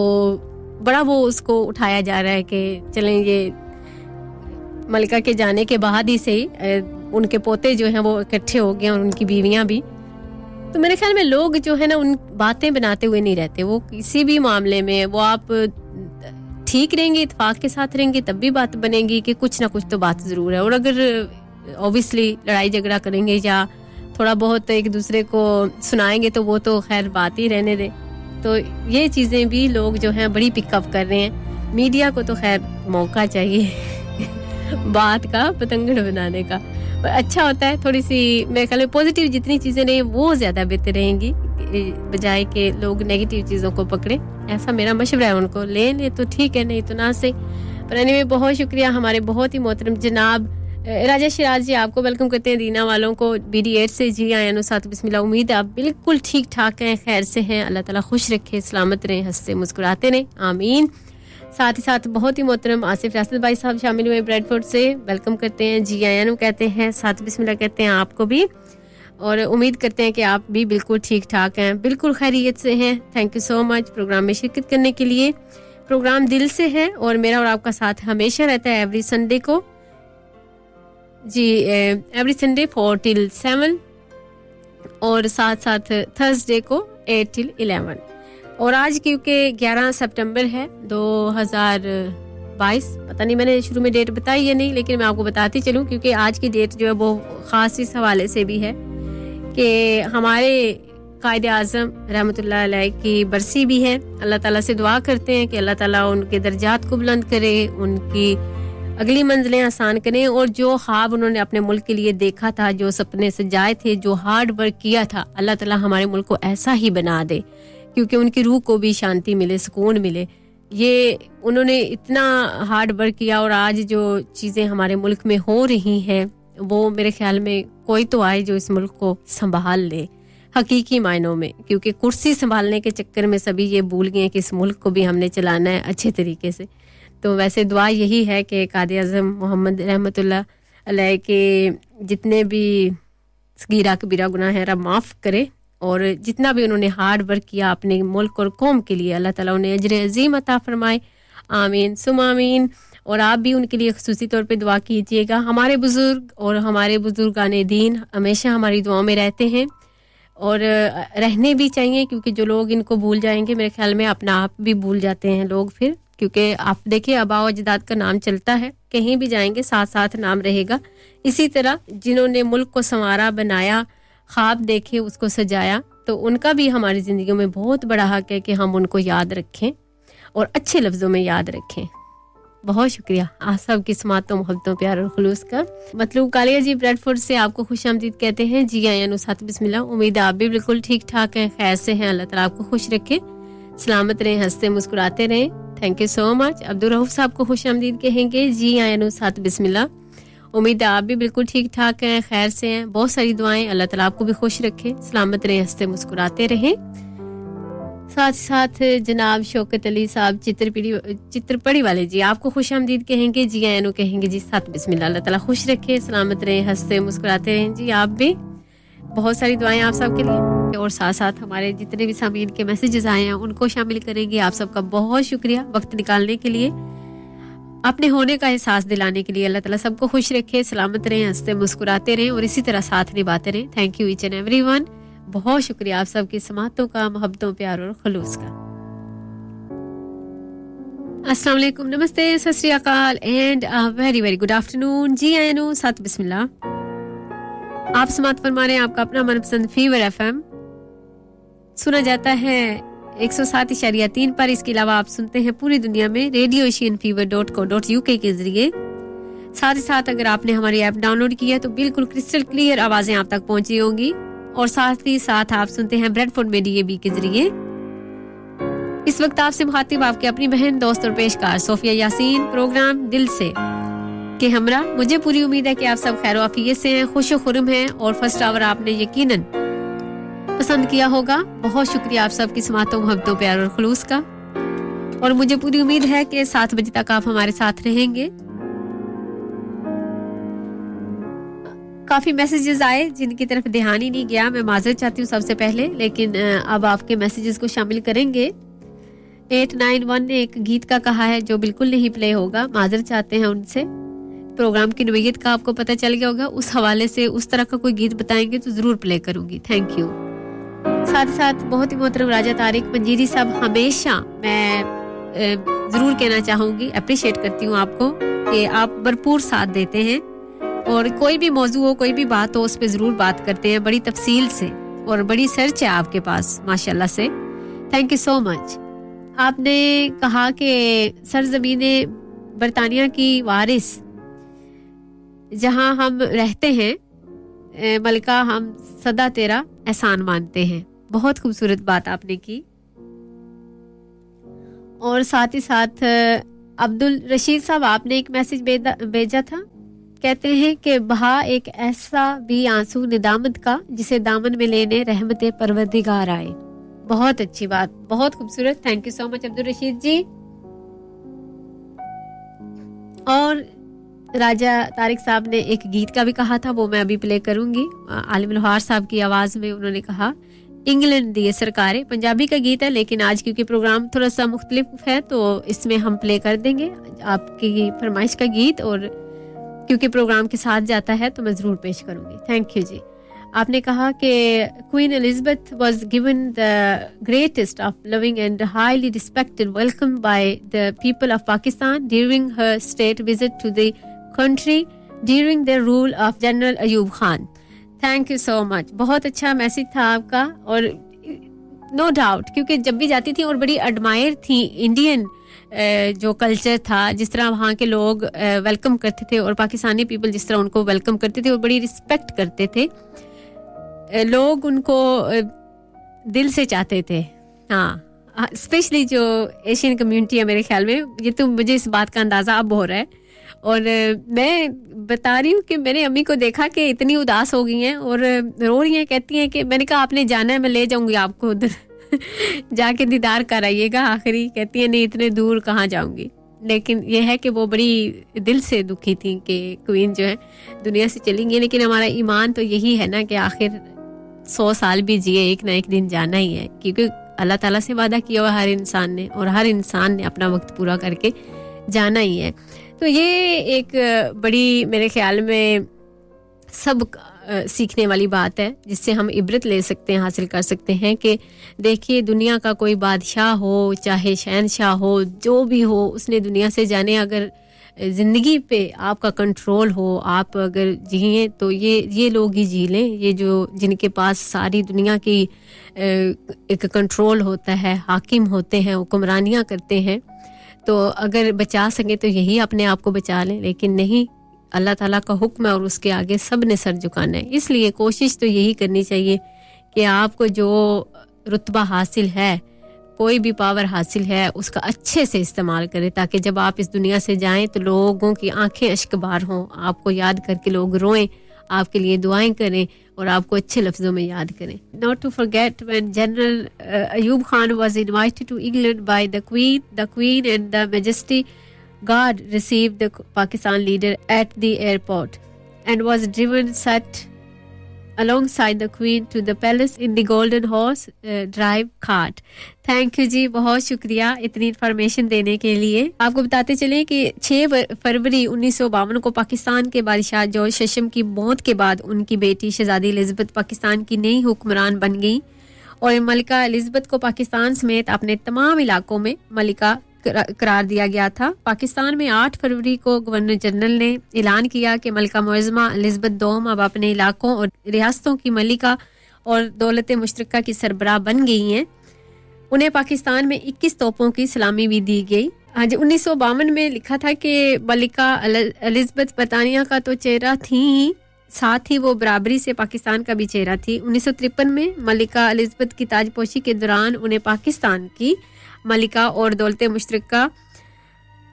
बड़ा वो उसको उठाया जा रहा है कि चलें ये मलिका के जाने के बाद ही से ही उनके पोते जो हैं वो इकट्ठे हो गए और उनकी बीवियां भी। तो मेरे ख्याल में लोग जो है ना उन बातें बनाते हुए नहीं रहते, वो किसी भी मामले में वो आप ठीक रहेंगे, इत्तेफाक के साथ रहेंगे तब भी बात बनेगी कि कुछ ना कुछ तो बात ज़रूर है। और अगर ऑब्वियसली लड़ाई झगड़ा करेंगे या थोड़ा बहुत एक दूसरे को सुनाएंगे तो वो तो खैर बात ही रहने दे। तो ये चीज़ें भी लोग जो हैं बड़ी पिकअप कर रहे हैं। मीडिया को तो खैर मौका चाहिए बात का पतंगड़ बनाने का, पर अच्छा होता है थोड़ी सी मेरे ख्याल में पॉजिटिव जितनी चीज़ें नहीं वो ज़्यादा बेहतर रहेंगी, बजाय कि लोग नेगेटिव चीज़ों को पकड़े। ऐसा मेरा मशवरा है, उनको ले तो ठीक है, नहीं तो ना से। पर एनीवे बहुत शुक्रिया हमारे बहुत ही मोहतरम जनाब राजा शिराज जी, आपको वेलकम करते हैं। दीना वालों को BD8 से जी आया नो साथ बिस्मिल्लाह। उम्मीद है आप बिल्कुल ठीक ठाक हैं, खैर से हैं, अल्लाह ताला खुश रखे, सलामत रहें, हंसते मुस्कुराते रहें, आमीन। साथ ही साथ बहुत ही मोहतरम आसिफ राशिद भाई साहब शामिल हुए ब्रेडफोर्ड से, वेलकम करते हैं, जी आया नो कहते हैं, साथ बिस्मिल्लाह कहते हैं आपको भी। और उम्मीद करते हैं कि आप भी बिल्कुल ठीक ठाक हैं, बिल्कुल खैरियत से हैं। Thank you so much program में शिरकत करने के लिए। प्रोग्राम दिल से है और मेरा और आपका साथ हमेशा रहता है एवरी संडे को जी, एवरी संडे 4 till 7 और साथ साथ थर्सडे को 8 till 11। और आज क्योंकि 11 सितंबर है 2022, पता नहीं मैंने शुरू में डेट बताई या नहीं, लेकिन मैं आपको बताती चलूं क्योंकि आज की डेट जो है वो ख़ास इस हवाले से भी है कि हमारे कायदे आज़म रहमतुल्लाह अलैह की बरसी भी है। अल्लाह ताला से दुआ करते हैं कि अल्लाह ताला उनके दर्जात को बुलंद करे, उनकी अगली मंजिलें आसान करें और जो ख्वाब उन्होंने अपने मुल्क के लिए देखा था, जो सपने सजाए थे, जो हार्ड वर्क किया था, अल्लाह ताला हमारे मुल्क को ऐसा ही बना दे क्योंकि उनकी रूह को भी शांति मिले, सुकून मिले। ये उन्होंने इतना हार्ड वर्क किया और आज जो चीज़ें हमारे मुल्क में हो रही हैं वो मेरे ख्याल में कोई तो आए जो इस मुल्क को संभाल ले हकीकी मायनों में, क्योंकि कुर्सी संभालने के चक्कर में सभी ये भूल गए कि इस मुल्क को भी हमने चलाना है अच्छे तरीके से। तो वैसे दुआ यही है कि कायदे आज़म मोहम्मद रहमतुल्लाह अलैह के जितने भी सगीरा कबीरा गुनाह हैं रब माफ़ करे और जितना भी उन्होंने हार्ड वर्क किया अपने मुल्क और कौम के लिए, अल्लाह ताला उन्हें अजर अज़ीम अता फरमाए। आमीन सुम आमीन। और आप भी उनके लिए ख़ुसूसी तौर पे दुआ कीजिएगा। हमारे बुज़ुर्ग और हमारे बुज़ुर्गाने दीन हमेशा हमारी दुआओं में रहते हैं और रहने भी चाहिए, क्योंकि जो लोग इनको भूल जाएंगे मेरे ख्याल में अपना आप भी भूल जाते हैं लोग फिर, क्योंकि आप देखिए आबा व अजदाद का नाम चलता है, कहीं भी जाएंगे साथ साथ नाम रहेगा। इसी तरह जिन्होंने मुल्क को संवारा, बनाया, ख्वाब देखे, उसको सजाया, तो उनका भी हमारी ज़िंदगी में बहुत बड़ा हक है कि हम उनको याद रखें और अच्छे लफ्ज़ों में याद रखें। बहुत शुक्रिया आप सब की समातों, मोहब्बतों, प्यार और खुलूस का। मतलब कालिया जी ब्रेडफोर्ड से आपको खुशामदीद कहते हैं। जी आया नुसात बिस्मिल्लाह। उम्मीद है आप भी बिल्कुल ठीक ठाक हैं, खैर से हैं। अल्लाह ताला आपको खुश रखे, सलामत रहें, हंसते मुस्कुराते रहें। Thank you so much. Abdul Rauf साहब को खुशामदीद कहेंगे। जी आया नुसात बिस्मिल्लाह। उम्मीद है आप भी बिल्कुल ठीक ठाक हैं, खैर से हैं। बहुत सारी दुआएं, अल्लाह ताला आपको भी खुश रखे, सलामत रहें, हंसते मुस्कुराते रहें। साथ साथ जनाब शौकत अली साहब चित्रपड़ी वाले जी आपको खुशामदीद कहेंगे। जी आयनो कहेंगे जी साथ बिस्मिल्लाह। अल्लाह ताला खुश रखे, सलामत रहें, हंसते मुस्कुराते रहें। जी आप भी बहुत सारी दुआएं आप सब के लिए। और साथ साथ हमारे जितने भी सामीन के मैसेजेस आए हैं उनको शामिल करेंगे। आप सबका बहुत शुक्रिया वक्त निकालने के लिए, अपने होने का एहसास दिलाने के लिए। अल्लाह ताला सबको खुश रखे, सलामत रहें, हंसते मुस्कुराते रहें और इसी तरह साथ निभाते रहें। Thank you each and everyone. बहुत शुक्रिया आप सबकी समातों का, मोहब्बतों, प्यार और खुलूस का। अस्सलाम वालेकुम, नमस्ते, सत श्री अकाल and very very good afternoon. जी आयनो साथ बिस्मिल्लाह। आप समात फरमा रहे हैं आपका अपना मनपसंद फीवर एफएम सुना जाता है 107.3 पर। इसके अलावा आप सुनते हैं पूरी दुनिया में radioasianfever.co.uk के जरिए। साथ ही साथ अगर आपने हमारी ऐप डाउनलोड की है तो बिल्कुल क्रिस्टल क्लियर आवाजें आप तक पहुंची होंगी। और साथ ही साथ आप सुनते हैं ब्रेडफोर्ड में DAB के जरिए। इस वक्त आपसे मुखातिब आपके अपनी बहन, दोस्त और पेशकार सोफिया यासीन। प्रोग्राम दिल से के हमरा। मुझे पूरी उम्मीद है कि आप सब खैर आफियत से हैं, खुश खुरम हैं और फर्स्ट आवर आपने यकीनन पसंद किया होगा। बहुत शुक्रिया आप सब की समातों, मोहब्बतों, प्यार और खुलूस का। और मुझे पूरी उम्मीद है कि 7 बजे तक आप हमारे साथ रहेंगे। काफी मैसेजेस आए जिनकी तरफ ध्यान ही नहीं गया, मैं माजरत चाहती हूँ सबसे पहले, लेकिन अब आपके मैसेजेस को शामिल करेंगे। 891 ने एक गीत का कहा है जो बिल्कुल नहीं प्ले होगा, माजरत चाहते हैं उनसे। प्रोग्राम की नोयत का आपको पता चल गया होगा, उस हवाले से उस तरह का कोई गीत बताएंगे तो जरूर प्ले करूंगी। Thank you. साथ साथ बहुत ही मोहतरम राजा तारिक मंजीरी साहब, हमेशा मैं जरूर कहना चाहूंगी, अप्रिशिएट करती हूँ आपको कि आप भरपूर साथ देते हैं और कोई भी मौजू हो, कोई भी बात हो, उस पर जरूर बात करते हैं बड़ी तफसील से और बड़ी सर्च है आपके पास माशाल्लाह से। Thank you so much. आपने कहा कि सरजमीने बरतानिया की वारिस जहां हम रहते हैं मलका, हम सदा तेरा एहसान मानते हैं। बहुत खूबसूरत बात आपने की। और साथ ही साथ अब्दुल रशीद साहब आपने एक मैसेज भेजा था, कहते हैं कि बहा एक ऐसा भी आंसू निदामत का जिसे दामन में लेने रहमत परवरदिगार आए। बहुत अच्छी बात, बहुत खूबसूरत। Thank you so much Abdul Rashid ji. और राजा तारिक साहब ने एक गीत का भी कहा था, वो मैं अभी प्ले करूंगी। आलिम लोहार साहब की आवाज में उन्होंने कहा, इंग्लैंड दिए सरकारें, पंजाबी का गीत है, लेकिन आज क्योंकि प्रोग्राम थोड़ा सा मुख्तलिफ है तो इसमें हम प्ले कर देंगे आपकी फरमाइश का गीत, और क्योंकि प्रोग्राम के साथ जाता है तो मैं जरूर पेश करूंगी। Thank you ji. आपने कहा कि Queen Elizabeth was given the greatest of loving and highly respected welcome by the people of Pakistan during her state visit to the country during the rule of General Ayub Khan. Thank you so much. बहुत अच्छा message था आपका, और no doubt क्योंकि जब भी जाती थी और बड़ी एडमायर थी इंडियन जो कल्चर था, जिस तरह वहाँ के लोग वेलकम करते थे और पाकिस्तानी पीपल जिस तरह उनको वेलकम करते थे और बड़ी रिस्पेक्ट करते थे, लोग उनको दिल से चाहते थे। हाँ, स्पेशली जो एशियन कम्युनिटी है, मेरे ख्याल में ये तो मुझे इस बात का अंदाज़ा अब हो रहा है। और मैं बता रही हूँ कि मेरे अम्मी को देखा कि इतनी उदास हो गई हैं और रो रही हैं, कहती हैं कि मैंने कहा आपने जाना है, मैं ले जाऊंगी आपको उधर जाके दीदार कराइएगा। आखिरी कहती है नहीं, इतने दूर कहाँ जाऊंगी। लेकिन ये है कि वो बड़ी दिल से दुखी थी कि क्वीन जो है दुनिया से चली गई। लेकिन हमारा ईमान तो यही है ना कि आखिर 100 साल भी जिए, एक ना एक दिन जाना ही है, क्योंकि अल्लाह ताला से वादा किया हुआ हर इंसान ने, और हर इंसान ने अपना वक्त पूरा करके जाना ही है। तो ये एक बड़ी मेरे ख्याल में सब सीखने वाली बात है, जिससे हम इबरत ले सकते हैं, हासिल कर सकते हैं कि देखिए दुनिया का कोई बादशाह हो चाहे शहनशाह हो, जो भी हो, उसने दुनिया से जाने, अगर ज़िंदगी पे आपका कंट्रोल हो, आप अगर जिए तो ये लोग ही जी लें, ये जो जिनके पास सारी दुनिया की एक कंट्रोल होता है, हाकिम होते हैं, हुक्मरानियाँ करते हैं, तो अगर बचा सके तो यही अपने आप को बचा लें। लेकिन नहीं, अल्लाह ताला का हुक्म है और उसके आगे सब ने सर झुकाना है। इसलिए कोशिश तो यही करनी चाहिए कि आपको जो रुतबा हासिल है, कोई भी पावर हासिल है, उसका अच्छे से इस्तेमाल करें, ताकि जब आप इस दुनिया से जाएं तो लोगों की आंखें अश्कबार हों, आपको याद करके लोग रोएं, आपके लिए दुआएं करें और आपको अच्छे लफ्जों में याद करें। Not to forget when General Ayub Khan was invited to England by the Queen and the Majesty Guard received the Pakistan leader at the airport and was driven sat alongside the Queen to the palace in the Golden Horse Drive cart. Thank you जी, बहुत शुक्रिया इतनी information देने के लिए। आपको बताते चलें कि 6 फरवरी 1952 को पाकिस्तान के बादशाह जॉर्ज शशम की मौत के बाद उनकी बेटी शहजादी एलिजाबेथ पाकिस्तान की नई हुक्मरान बन गई और मलिका एलिजाबेथ को पाकिस्तान समेत अपने तमाम इलाकों में मलिका करार दिया गया था। पाकिस्तान में 8 फरवरी को गवर्नर जनरल ने ऐलान किया कि मलिका मुअज़्ज़मा एलिजाबेथ दोम अब अपने इलाकों और रियासतों की मलिका और दौलत मुश्तरका की सरबराह बन गई हैं। उन्हें पाकिस्तान में 21 तोपों की सलामी भी दी गई। आज 1952 में लिखा था कि मलिका एलिजाबेथ बरतानिया का तो चेहरा थी ही, साथ ही वो बराबरी से पाकिस्तान का भी चेहरा थी। 1953 में मलिका एलिजाबेथ की ताजपोशी के दौरान उन्हें पाकिस्तान की मलिका और दौलत मुश्तरका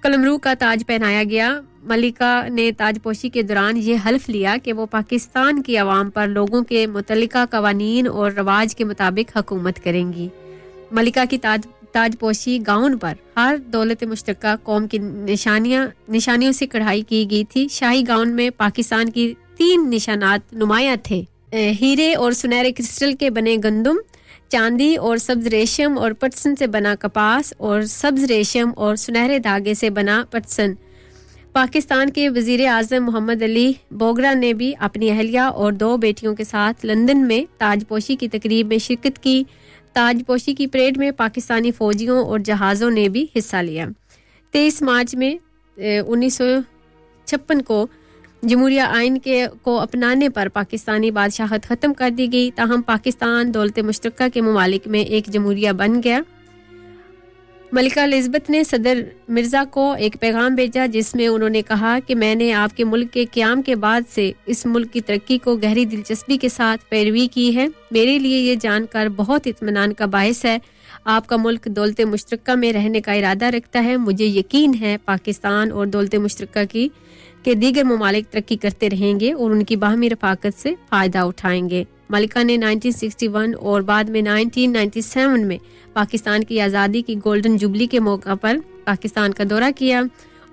कलमरू का ताज पहनाया गया। मलिका ने ताजपोशी के दौरान ये हल्फ लिया कि वो पाकिस्तान की आवाम पर लोगों के मुतल्लिका कवानीन और रवाज के मुताबिक हुकूमत करेंगी। मलिका की ताजपोशी गाउन पर हर दौलत मुश्तरका कौम की निशानियों से कढ़ाई की गई थी। शाही गाउन में पाकिस्तान की 3 निशानात नुमाया थे, हीरे और सुनहरे क्रिस्टल के बने गंदम, चांदी और सब्ज रेशम और पटसन से बना कपास और सब्ज रेशम और सुनहरे धागे से बना पटसन। पाकिस्तान के वजीर आज़म मोहम्मद अली बोगरा ने भी अपनी अहलिया और 2 बेटियों के साथ लंदन में ताजपोशी की तकरीब में शिरकत की। ताजपोशी की परेड में पाकिस्तानी फौजियों और जहाज़ों ने भी हिस्सा लिया। 23 मार्च में 1956 को जमहूरिया आइन को अपनाने पर पाकिस्तानी बादशाहत ख़त्म कर दी गई। ताहम पाकिस्तान दौलत मुश्तरका के ममालिक में एक जमहूरिया बन गया। मलिका एलिजाबेथ ने सदर मिर्ज़ा को एक पैगाम भेजा जिसमें उन्होंने कहा कि मैंने आपके मुल्क के क़याम के बाद से इस मुल्क की तरक्की को गहरी दिलचस्पी के साथ पैरवी की है। मेरे लिए ये जानकर बहुत इत्मीनान का बायस है आपका मुल्क दौलत मुश्तरका में रहने का इरादा रखता है। मुझे यकीन है पाकिस्तान और दौलत मुश्तरका के दीगर ममालिक तरक्की करते रहेंगे और उनकी बाहमी रफाकत से फ़ायदा उठाएंगे। मलिका ने 1961 और बाद में 1997 में पाकिस्तान की आज़ादी की गोल्डन जुबली के मौका पर पाकिस्तान का दौरा किया।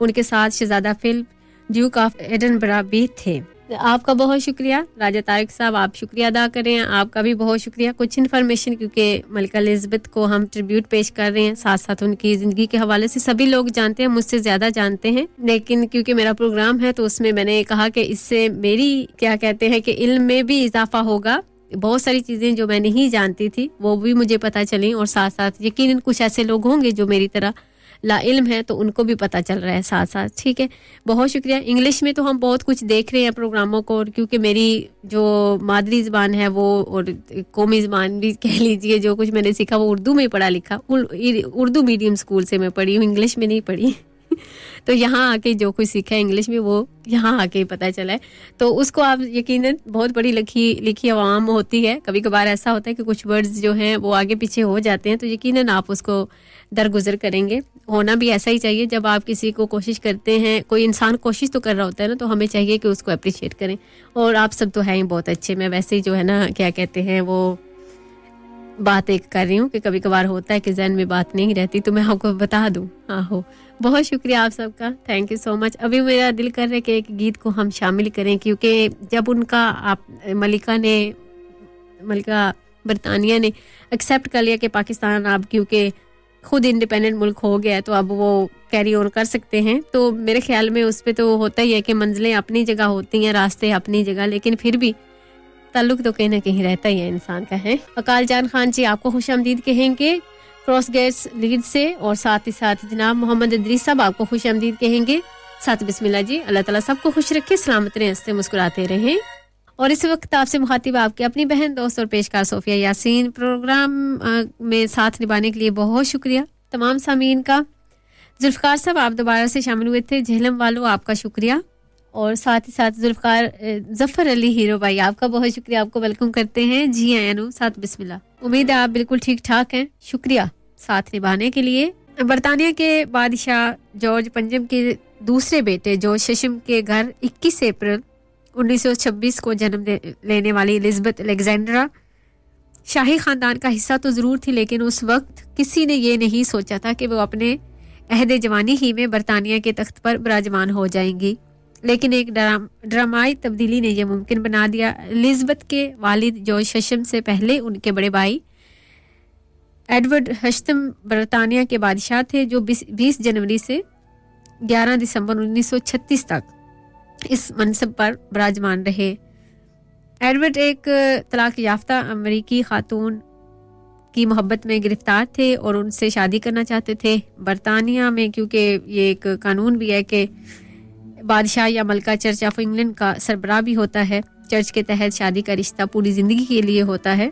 उनके साथ शहजादा फिलिप, ड्यूक ऑफ एडनबरा भी थे। आपका बहुत शुक्रिया राजा तारिक साहब, आप शुक्रिया अदा करें, आपका भी बहुत शुक्रिया। कुछ इन्फॉर्मेशन क्योंकि मलिका एलिज़ाबेथ को हम ट्रिब्यूट पेश कर रहे हैं, साथ साथ उनकी ज़िंदगी के हवाले से सभी लोग जानते हैं, मुझसे ज़्यादा जानते हैं, लेकिन क्योंकि मेरा प्रोग्राम है तो उसमें मैंने कहा कि इससे मेरी क्या कहते हैं कि इल्म में भी इजाफा होगा। बहुत सारी चीज़ें जो मैं नहीं जानती थी वो भी मुझे पता चली, और साथ साथ यकीनन कुछ ऐसे लोग होंगे जो मेरी तरह ला इल्म है तो उनको भी पता चल रहा है साथ साथ। ठीक है, बहुत शुक्रिया। इंग्लिश में तो हम बहुत कुछ देख रहे हैं प्रोग्रामों को, और क्योंकि मेरी जो मादरी ज़बान है वो, और कौमी ज़बान भी कह लीजिए, जो कुछ मैंने सीखा वो उर्दू में पढ़ा लिखा, उर्दू मीडियम स्कूल से मैं पढ़ी हूँ, इंग्लिश में नहीं पढ़ी तो यहाँ आके जो कुछ सीखा है इंग्लिश में वो यहाँ आके पता चला है, तो उसको आप यकीनन, बहुत बड़ी लिखी आवाम होती है, कभी कभार ऐसा होता है कि कुछ वर्ड्स जो हैं वो आगे पीछे हो जाते हैं, तो यकीनन आप उसको दरगुजर करेंगे। होना भी ऐसा ही चाहिए, जब आप किसी को कोशिश करते हैं, कोई इंसान कोशिश तो कर रहा होता है ना, तो हमें चाहिए कि उसको अप्रिशिएट करें। और आप सब तो हैं ही बहुत अच्छे, मैं वैसे ही जो है ना क्या कहते हैं वो बात एक कर रही हूँ कि कभी कभार होता है कि जहन में बात नहीं रहती, तो मैं आपको बता दूँ। हाँ हो, बहुत शुक्रिया आप सबका, थैंक यू सो मच। अभी मेरा दिल कर रहा है कि एक गीत को हम शामिल करें, क्योंकि जब उनका मलिका बरतानिया ने एक्सेप्ट कर लिया कि पाकिस्तान अब क्योंकि खुद इंडिपेंडेंट मुल्क हो गया है तो अब वो कैरी ऑन कर सकते हैं, तो मेरे ख्याल में उस पर तो होता ही है कि मंजिलें अपनी जगह होती हैं, रास्ते अपनी जगह, लेकिन फिर भी ताल्लुक तो कहीं ना कहीं रहता ही है इंसान का है। अकाल जान खान जी आपको खुशामदीद कहेंगे क्रॉस गेट्स लीड से, और साथ ही साथ जनाब मोहम्मद इदरीस साहब आपको खुशामदीद कहेंगे। साथ बिस्मिल्लाह जी, अल्लाह ताला सबको खुश रखे, सलामत रहें, हंसते मुस्कुराते रहें। और इस वक्त आपसे मुखातिब आपकी अपनी बहन, दोस्त और पेशकार सोफिया यासीन। प्रोग्राम में साथ निभाने के लिए बहुत शुक्रिया तमाम सामीन का। जुल्फकार साहब आप दोबारा से शामिल हुए थे, झेलम वालों आपका शुक्रिया, और साथ ही साथ जुल्फकार जफर अली हीरो भाई आपका बहुत शुक्रिया, आपको वेलकम करते हैं। जी आयानु, साथ बिस्मिल्लाह। उम्मीद है आप बिल्कुल ठीक ठाक हैं, शुक्रिया साथ निभाने के लिए। बरतानिया के बादशाह जॉर्ज पंजम के दूसरे बेटे जॉर्ज शशम के घर 21 अप्रैल 1926 को जन्म लेने वाली एलिज़ाबेथ अलेक्जेंड्रा शाही खानदान का हिस्सा तो जरूर थी, लेकिन उस वक्त किसी ने ये नहीं सोचा था कि वो अपने अहद जवानी ही में बरतानिया के तख्त पर विराजमान हो जाएंगी, लेकिन एक ड्रामाई तब्दीली ने यह मुमकिन बना दिया। एलिज़ाबेथ के वालिद जॉर्ज शशम से पहले उनके बड़े भाई एडवर्ड हश्तम बरतानिया के बादशाह थे, जो 20 जनवरी से 11 दिसंबर 1936 तक इस मनसब पर विराजमान रहे। एडवर्ड एक तलाक याफ्ता अमेरिकी खातून की मोहब्बत में गिरफ्तार थे और उनसे शादी करना चाहते थे। बरतानिया में क्योंकि ये एक कानून भी है कि बादशाह या मलका चर्च ऑफ इंग्लैंड का सरबराह भी होता है, चर्च के तहत शादी का रिश्ता पूरी जिंदगी के लिए होता है,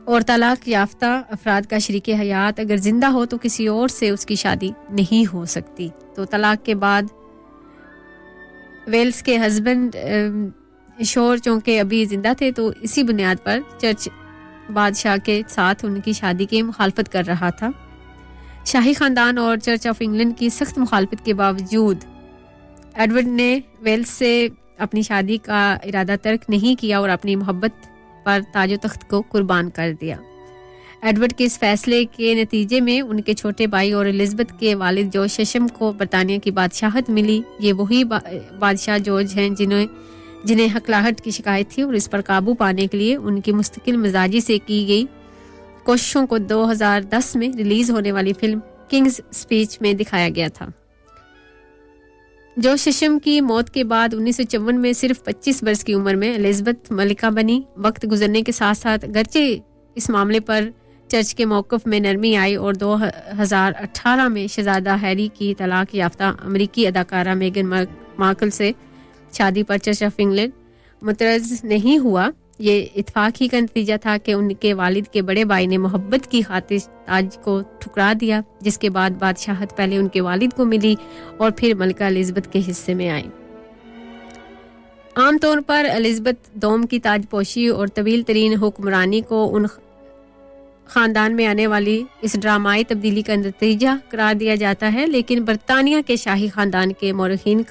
और तलाक याफ्ता अफराद का शरीके हयात अगर जिंदा हो तो किसी और से उसकी शादी नहीं हो सकती। तो तलाक के बाद वेल्स के हस्बैंड शोर चूंकि अभी जिंदा थे, तो इसी बुनियाद पर चर्च बादशाह के साथ उनकी शादी की मुखालफत कर रहा था। शाही खानदान और चर्च ऑफ इंग्लैंड की सख्त मुखालफत के बावजूद एडवर्ड ने वेल्स से अपनी शादी का इरादा तर्क नहीं किया और अपनी मोहब्बत पर ताजो तख्त को कुर्बान कर दिया। एडवर्ड के इस फैसले के नतीजे में उनके छोटे भाई और एलिज़ाबेथ के वालिद जॉर्ज शशम को बरतानिया की बादशाहत मिली। ये वही बादशाह जॉर्ज हैं जिन्हें हकलाहट की शिकायत थी, और इस पर काबू पाने के लिए उनकी मुस्तकिल मिजाजी से की गई कोशिशों को 2010 में रिलीज होने वाली फिल्म किंग्स स्पीच में दिखाया गया था। जॉर्ज शशम की मौत के बाद 1954 में सिर्फ 25 वर्ष की उम्र में एलिज़ाबेथ मलिका बनी। वक्त गुजरने के साथ साथ अगरचे इस मामले पर चर्च के मौक़िफ़ में नरमी आई और 2018 में शहजादा हैरी की तलाक याफ्ता अमेरिकी अदाकारा मेगन मार्कल से शादी पर चर्च ऑफ इंग्लैंड मुतरज़ नहीं हुआ। ये इत्फाक ही का नतीजा था कि उनके वालिद के बड़े भाई ने मोहब्बत की खातिर ताज को ठुकरा दिया, जिसके बाद बादशाहत पहले उनके वालिद को मिली और फिर मलिका एलिज़ाबेथ के हिस्से में आई। आमतौर पर एलिज़ाबेथ दोम की ताजपोशी और तवील तरीन हुक्मरानी को उन खानदान में आने वाली इस ड्रामाई तब्दीली का नतीजा करार दिया जाता है, लेकिन बरतानिया के शाही खानदान के मौरखीन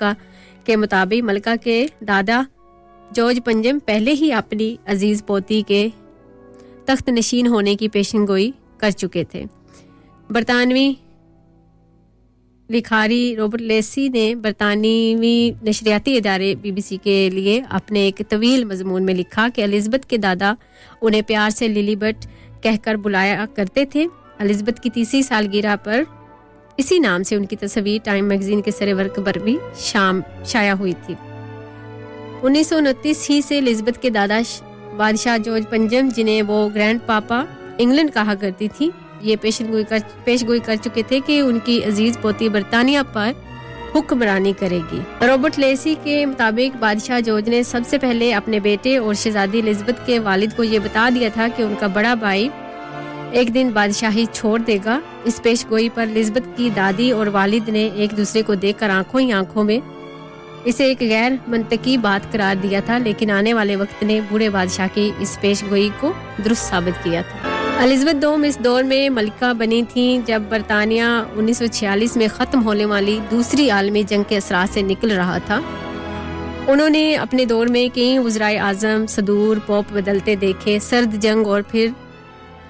के मुताबिक मलिका के दादा जॉर्ज पंजम पहले ही अपनी अजीज पोती के तख्त नशीन होने की पेशेनगोई कर चुके थे। बरतानवी लिखारी रॉबर्ट लेसी ने बरतानवी नशरियाती इदारे BBC के लिए अपने एक तवील मजमून में लिखा कि एलिज़ाबेथ के दादा उन्हें प्यार से लिलीबट कहकर बुलाया करते थे। एलिज़ाबेथ की 30वीं सालगिरह पर इसी नाम से उनकी तस्वीर टाइम मैगजीन के सरवर्क पर भी शाया हुई थी। 1929 ही से एलिज़ाबेथ के दादा बादशाह जॉर्ज पंजम, जिन्हें वो ग्रैंड पापा इंग्लैंड कहा करती थी, ये पेशगोई कर चुके थे कि उनकी अजीज पोती बरतानिया पर हुक्मरानी करेगी। रॉबर्ट लेसी के मुताबिक बादशाह जॉर्ज ने सबसे पहले अपने बेटे और शहजादी एलिज़ाबेथ के वालिद को ये बता दिया था कि उनका बड़ा भाई एक दिन बादशाही छोड़ देगा। इस पेशगोई पर एलिज़ाबेथ की दादी और वालिद ने एक दूसरे को देखकर आंखों ही आंखों में इसे एक गैर मंतकी बात करार दिया था, लेकिन आने वाले वक्त ने बूढ़े बादशाह की इस पेशगोई को दुरुस्त साबित किया था। एलिज़ाबेथ दोम इस दौर में मलिका बनी थी जब बरतानिया 1946 में ख़त्म होने वाली दूसरी आलमी जंग के असरात से निकल रहा था। उन्होंने अपने दौर में कई वज़राए आज़म, सदूर, पोप बदलते देखे। सर्द जंग और फिर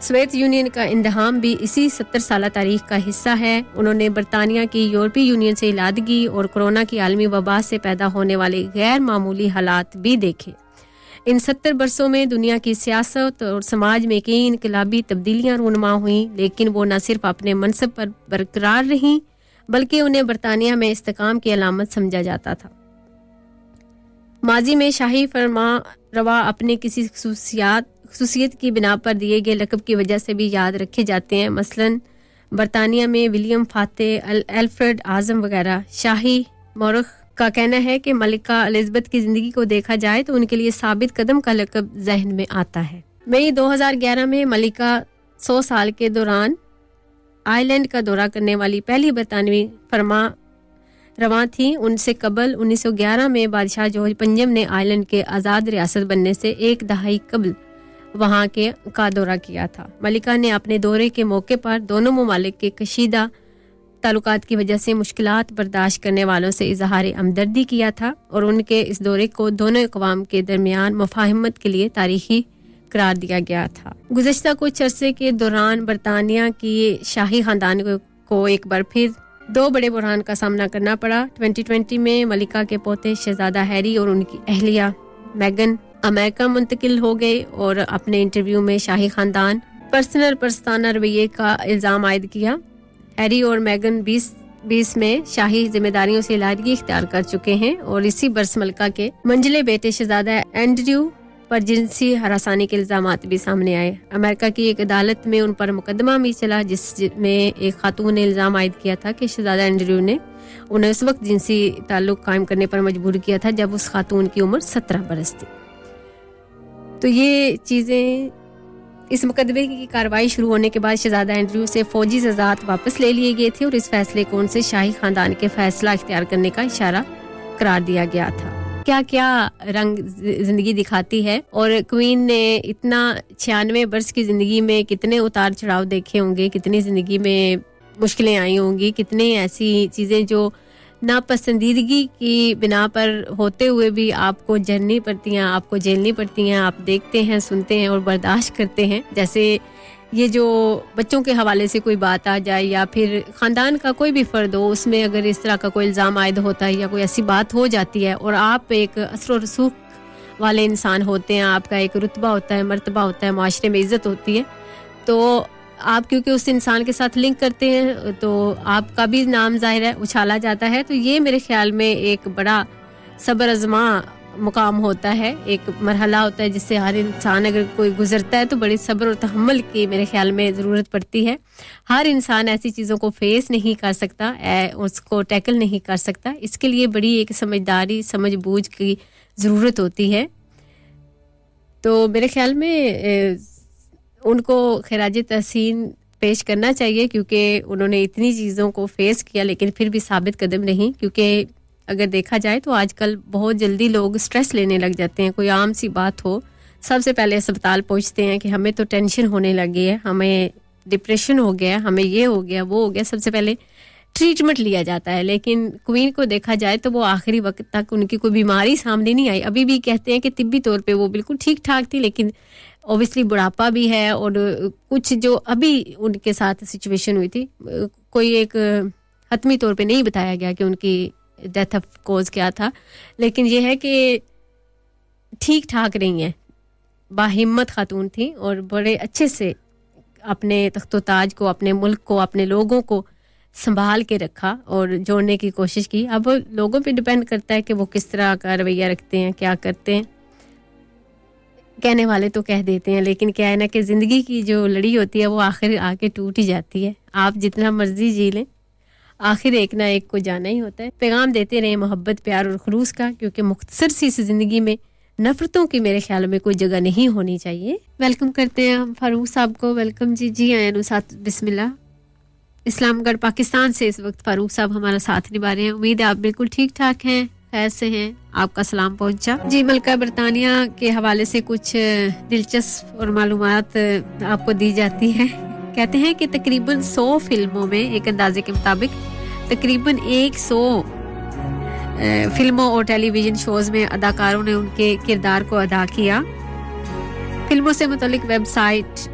सोवियत यूनियन का इंदहाम भी इसी 70 साल तारीख का हिस्सा है। उन्होंने बरतानिया की यूरोपीय यूनियन से इलादगी और कोरोना की आलमी वबा से पैदा होने वाले गैर मामूली हालात भी देखे। इन 70 बरसों में दुनिया की सियासत और समाज में कई इनकलाबी तब्दीलियां रूनुमा हुई, लेकिन वो न सिर्फ अपने मनसब पर बरकरार रहीं बल्कि उन्हें बरतानिया में इस्तेकाम की अलामत समझा जाता था। माजी में शाही फरमा रवा अपने किसी खसूसियत की बिना पर दिए गए लक़ब की वजह से भी याद रखे जाते हैं। मसलन बरतानिया में विलियम फातेह, अल्फ्रेड आज़म वगैरह। शाही मौरख का कहना है कि मलिका एलिज़ाबेथ की ज़िंदगी को देखा जाए तो उनके लिए साबित कदम का लक़ब जहन में आता है। मई 2011 में मलिका 100 साल के दौरान आयरलैंड का दौरा करने वाली पहली बरतानवी फरमा रवां थी। उनसे कबल 1911 में बादशाह जॉर्ज पंजम ने आयरलैंड के आज़ाद रियासत बनने से एक दहाई कबल वहां का दौरा किया था। मलिका ने अपने दौरे के मौके पर दोनों ममालिक के कशीदा ताल्लुकात की वजह से मुश्किलात बर्दाश्त करने वालों से इजहार हमदर्दी किया था और उनके इस दौरे को दोनों अक़वाम के दरमियान मुफाहमत के लिए तारीखी करार दिया गया था। गुज़श्ता कुछ अरसे के दौरान बरतानिया की शाही ख़ानदान को एक बार फिर दो बड़े बुरहान का सामना करना पड़ा। 2020 में मलिका के पोते शहजादा हैरी और उनकी अहलिया मैगन अमेरिका मुंतकिल हो गए और अपने इंटरव्यू में शाही ख़ानदान पर्सनल परस्ताना रवैये का इल्ज़ाम आयद किया। हैरी और मैगन 2020 में शाही जिम्मेदारियों से इलादगी इख्तियार कर चुके हैं और इसी बरस मलिका के मंजिले बेटे शहजादा एंड्रयू पर जिनसी हरासानी के इल्जामात भी सामने आए। अमेरिका की एक अदालत में उन पर मुकदमा भी चला जिसमें एक खातून ने इल्जाम आयद किया था कि शहजादा एंड्रयू ने उन्हें उस वक्त जिनसी ताल्लुक कायम करने पर मजबूर किया था जब उस खातून की उम्र 17 बरस थी। तो ये चीज़ें इस मुकदमे की कार्रवाई शुरू होने के बाद शहजादा एंड्रयू से फौजी सज़ात वापस ले लिए गए थे और इस फैसले को उनसे शाही खानदान के फैसला इख्तियार करने का इशारा करार दिया गया था। क्या क्या रंग जिंदगी दिखाती है और क्वीन ने इतना 96 वर्ष की जिंदगी में कितने उतार चढ़ाव देखे होंगे, कितनी जिंदगी में मुश्किलें आई होंगी, कितनी ऐसी चीज़ें जो नापसंदीदगी की बिना पर होते हुए भी आपको झेलनी पड़ती हैं, आपको झेलनी पड़ती हैं, आप देखते हैं, सुनते हैं और बर्दाश्त करते हैं। जैसे ये जो बच्चों के हवाले से कोई बात आ जाए या फिर ख़ानदान का कोई भी फ़र्द हो, उसमें अगर इस तरह का कोई इल्ज़ाम आयद होता है या कोई ऐसी बात हो जाती है और आप एक असर और रसूख वाले इंसान होते हैं, आपका एक रुतबा होता है, मर्तबा होता है, माशरे में इज़्ज़त होती है, तो आप क्योंकि उस इंसान के साथ लिंक करते हैं तो आपका भी नाम ज़ाहिर है उछाला जाता है। तो ये मेरे ख्याल में एक बड़ा सब्र आज़मा मुकाम होता है, एक मरहला होता है जिससे हर इंसान अगर कोई गुजरता है तो बड़ी सब्र और तहम्मुल की मेरे ख्याल में ज़रूरत पड़ती है। हर इंसान ऐसी चीज़ों को फेस नहीं कर सकता, उसको टैकल नहीं कर सकता, इसके लिए बड़ी एक समझदारी समझ बूझ की ज़रूरत होती है। तो मेरे ख्याल में उनको खिराज तहसीन पेश करना चाहिए क्योंकि उन्होंने इतनी चीज़ों को फेस किया लेकिन फिर भी साबित कदम नहीं। क्योंकि अगर देखा जाए तो आजकल बहुत जल्दी लोग स्ट्रेस लेने लग जाते हैं, कोई आम सी बात हो सबसे पहले अस्पताल पहुंचते हैं कि हमें तो टेंशन होने लगी है, हमें डिप्रेशन हो गया, हमें ये हो गया वो हो गया, सबसे पहले ट्रीटमेंट लिया जाता है। लेकिन क्वीन को देखा जाए तो वो आखिरी वक्त तक उनकी कोई बीमारी सामने नहीं आई। अभी भी कहते हैं कि तिब्बी तौर पे वो बिल्कुल ठीक ठाक थी, लेकिन ऑब्वियसली बुढ़ापा भी है और कुछ जो अभी उनके साथ सिचुएशन हुई थी, कोई एक हतमी तौर पे नहीं बताया गया कि उनकी डेथ ऑफ कोज क्या था, लेकिन ये है कि ठीक ठाक रही हैं, बाहिम्मत खातून थी और बड़े अच्छे से अपने तख्तो ताज को, अपने मुल्क को, अपने लोगों को संभाल के रखा और जोड़ने की कोशिश की। अब लोगों पे डिपेंड करता है कि वो किस तरह का रवैया रखते हैं, क्या करते हैं। कहने वाले तो कह देते हैं, लेकिन क्या है ना कि ज़िंदगी की जो लड़ी होती है वो आखिर आके टूट ही जाती है। आप जितना मर्जी जी लें, आखिर एक ना एक को जाना ही होता है। पैगाम देते रहे मोहब्बत, प्यार और खुलूस का, क्योंकि मुख्तसर सी ज़िंदगी में नफरतों की मेरे ख्याल में कोई जगह नहीं होनी चाहिए। वेलकम करते हैं हम फारूक साहब को। वेलकम जी। जी आए नुसात, बिस्मिल्लाह। इस्लामगढ़ पाकिस्तान से इस वक्त फारूक साहब हमारा साथ निभा रहे हैं। उम्मीद है आप बिल्कुल ठीक ठाक हैं, खैर से हैं, आपका सलाम पहुंचा। जी, मलका बरतानिया के हवाले से कुछ दिलचस्प और मालूमात आपको दी जाती है। कहते हैं कि तकरीबन 100 फिल्मों में, एक अंदाजे के मुताबिक तकरीबन 100 फिल्मों और टेलीविजन शोज में अदाकारों ने उनके किरदार को अदा किया। फिल्मों से मुतालिक वेबसाइट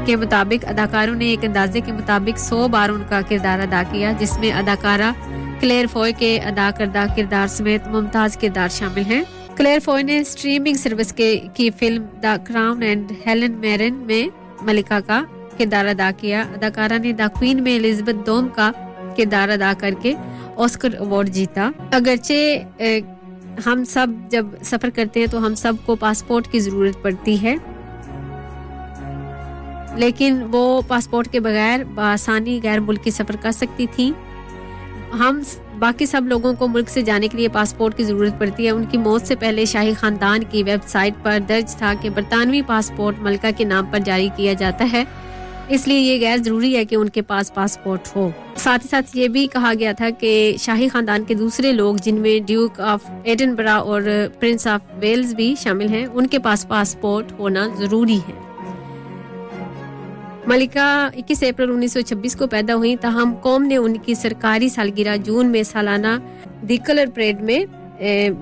के मुताबिक अदाकारों ने एक अंदाजे के मुताबिक 100 बार उनका किरदार अदा किया, जिसमें अदाकारा क्लेयर फॉय के अदा करदा किरदार समेत मुमताज किरदार शामिल हैं। क्लेयर फॉय ने स्ट्रीमिंग सर्विस की film the crown and Helen marine में मलिका का किरदार अदा किया। अदाकारा ने द क्वीन में एलिजाबेथ डोम का किरदार अदा करके ऑस्कर अवार्ड जीता। अगरचे हम सब जब सफर करते हैं तो हम सबको पासपोर्ट की जरूरत पड़ती है, लेकिन वो पासपोर्ट के बगैर आसानी गैर मुल्की सफर कर सकती थी। हम बाकी सब लोगों को मुल्क से जाने के लिए पासपोर्ट की जरूरत पड़ती है। उनकी मौत से पहले शाही खानदान की वेबसाइट पर दर्ज था कि बरतानवी पासपोर्ट मलका के नाम पर जारी किया जाता है, इसलिए ये गैर जरूरी है कि उनके पास पासपोर्ट हो। साथ ही साथ ये भी कहा गया था कि शाही खानदान के दूसरे लोग, जिनमें ड्यूक ऑफ एडिनबरा और प्रिंस ऑफ वेल्स भी शामिल हैं, उनके पास पासपोर्ट होना जरूरी है। मलिका 21 अप्रैल 1926 को पैदा हुई, ताहम कौम ने उनकी सरकारी सालगिरह जून में सालाना दी कलर परेड में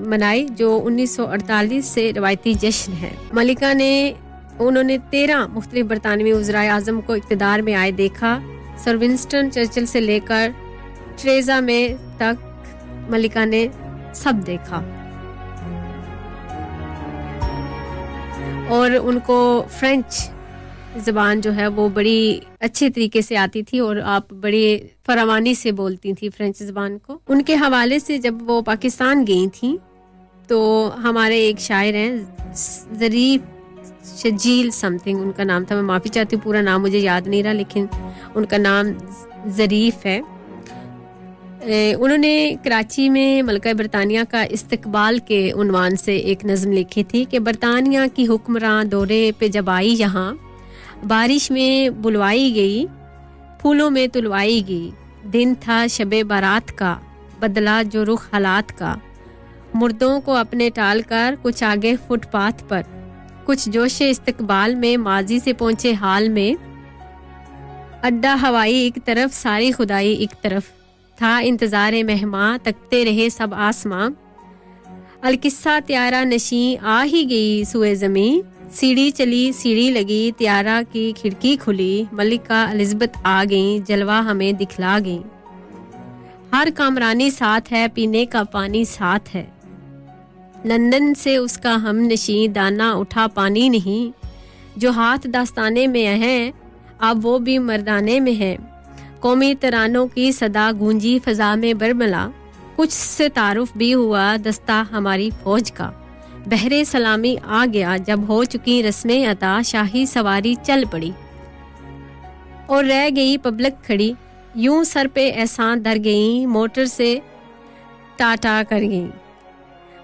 मनाई, जो 1948 से रवायती जश्न है। मलिका ने उन्होंने 13 मुख्तलिफ बरतानवी वज़राए आज़म को इक़्तिदार में आए देखा। सर विंस्टन चर्चिल से लेकर ट्रेजा मे तक मलिका ने सब देखा और उनको फ्रेंच ज़बान जो है वो बड़ी अच्छे तरीके से आती थी और आप बड़ी फरावानी से बोलती थी फ्रेंच ज़बान को। उनके हवाले से जब वो पाकिस्तान गई थी तो हमारे एक शायर हैं, ज़रीफ शजील समथिंग उनका नाम था, मैं माफ़ी चाहती हूँ, पूरा नाम मुझे याद नहीं रहा, लेकिन उनका नाम ज़रीफ है। उन्होंने कराची में मलका बरतानिया का इस्तकबाल के उन्वान से एक नज़म लिखी थी कि बरतानिया की हुक्मरान दौरे पे जब आई यहाँ, बारिश में बुलवाई गई, फूलों में तुलवाई गई, दिन था शबे बारात का, बदला जो रुख हालात का, मुर्दों को अपने टाल कर कुछ आगे फुटपाथ पर, कुछ जोशे इस्तकबाल में माजी से पहुंचे हाल में, अड्डा हवाई एक तरफ, सारी खुदाई एक तरफ, था इंतज़ार मेहमां, तकते रहे सब आसमां, अलकिस्सा त्यारा नशी आ ही गई सुए ज़मीं, सीढ़ी चली सीढ़ी लगी, त्यारा की खिड़की खुली, मलिका एलिजाबेथ आ गई, जलवा हमें दिखला गई, हर कामरानी साथ है, पीने का पानी साथ है, लंदन से उसका हम नशी, दाना उठा पानी नहीं, जो हाथ दास्ताने में है अब वो भी मर्दाने में है, कौमी तरानों की सदा गूंजी फजा में बरमला, कुछ से तारुफ भी हुआ दस्ता हमारी फौज का, बहरे सलामी आ गया जब हो चुकी रस्में अता, शाही सवारी चल पड़ी और रह गई पब्लिक खड़ी, यूं सर पे एहसान धर गई, मोटर से टाटा कर गई,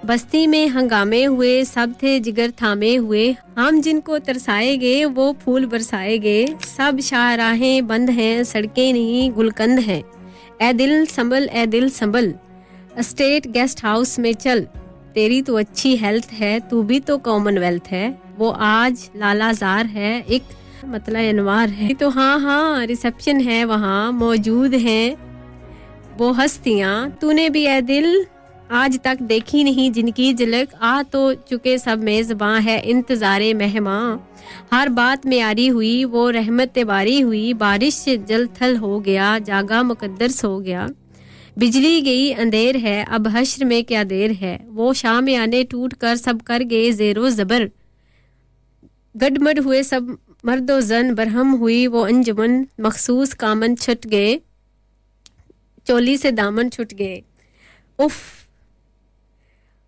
बस्ती में हंगामे हुए, सब थे जिगर थामे हुए, हम जिनको तरसाए गए वो फूल बरसाए गए, सब शाहराहें बंद हैं, सड़कें नहीं गुलकंद हैं, ए दिल संभल ए दिल संभल, स्टेट गेस्ट हाउस में चल, तेरी तो अच्छी हेल्थ है, तू भी तो कॉमनवेल्थ है, वो आज लालाजार है, एक मतलब अनवार है, तो हाँ हाँ रिसेप्शन है, वहाँ मौजूद हैं वो हस्तियाँ, तूने भी ए दिल आज तक देखी नहीं जिनकी झलक, आ तो चुके सब मेज़बां है इंतज़ारे मेहमां। हर बात में आरी हुई वो रहमत बारी हुई, बारिश से जल थल हो गया जागा मुकद्दर सो गया। बिजली गई अंधेर है अब हश्र में क्या देर है, वो शाम आने टूट कर सब कर गए ज़ेरो ज़बर। गडमड हुए सब मर्दो जन, बरहम हुई वो अंजुमन, मखसूस कामन छुट गए चोली से दामन छुट गए। उफ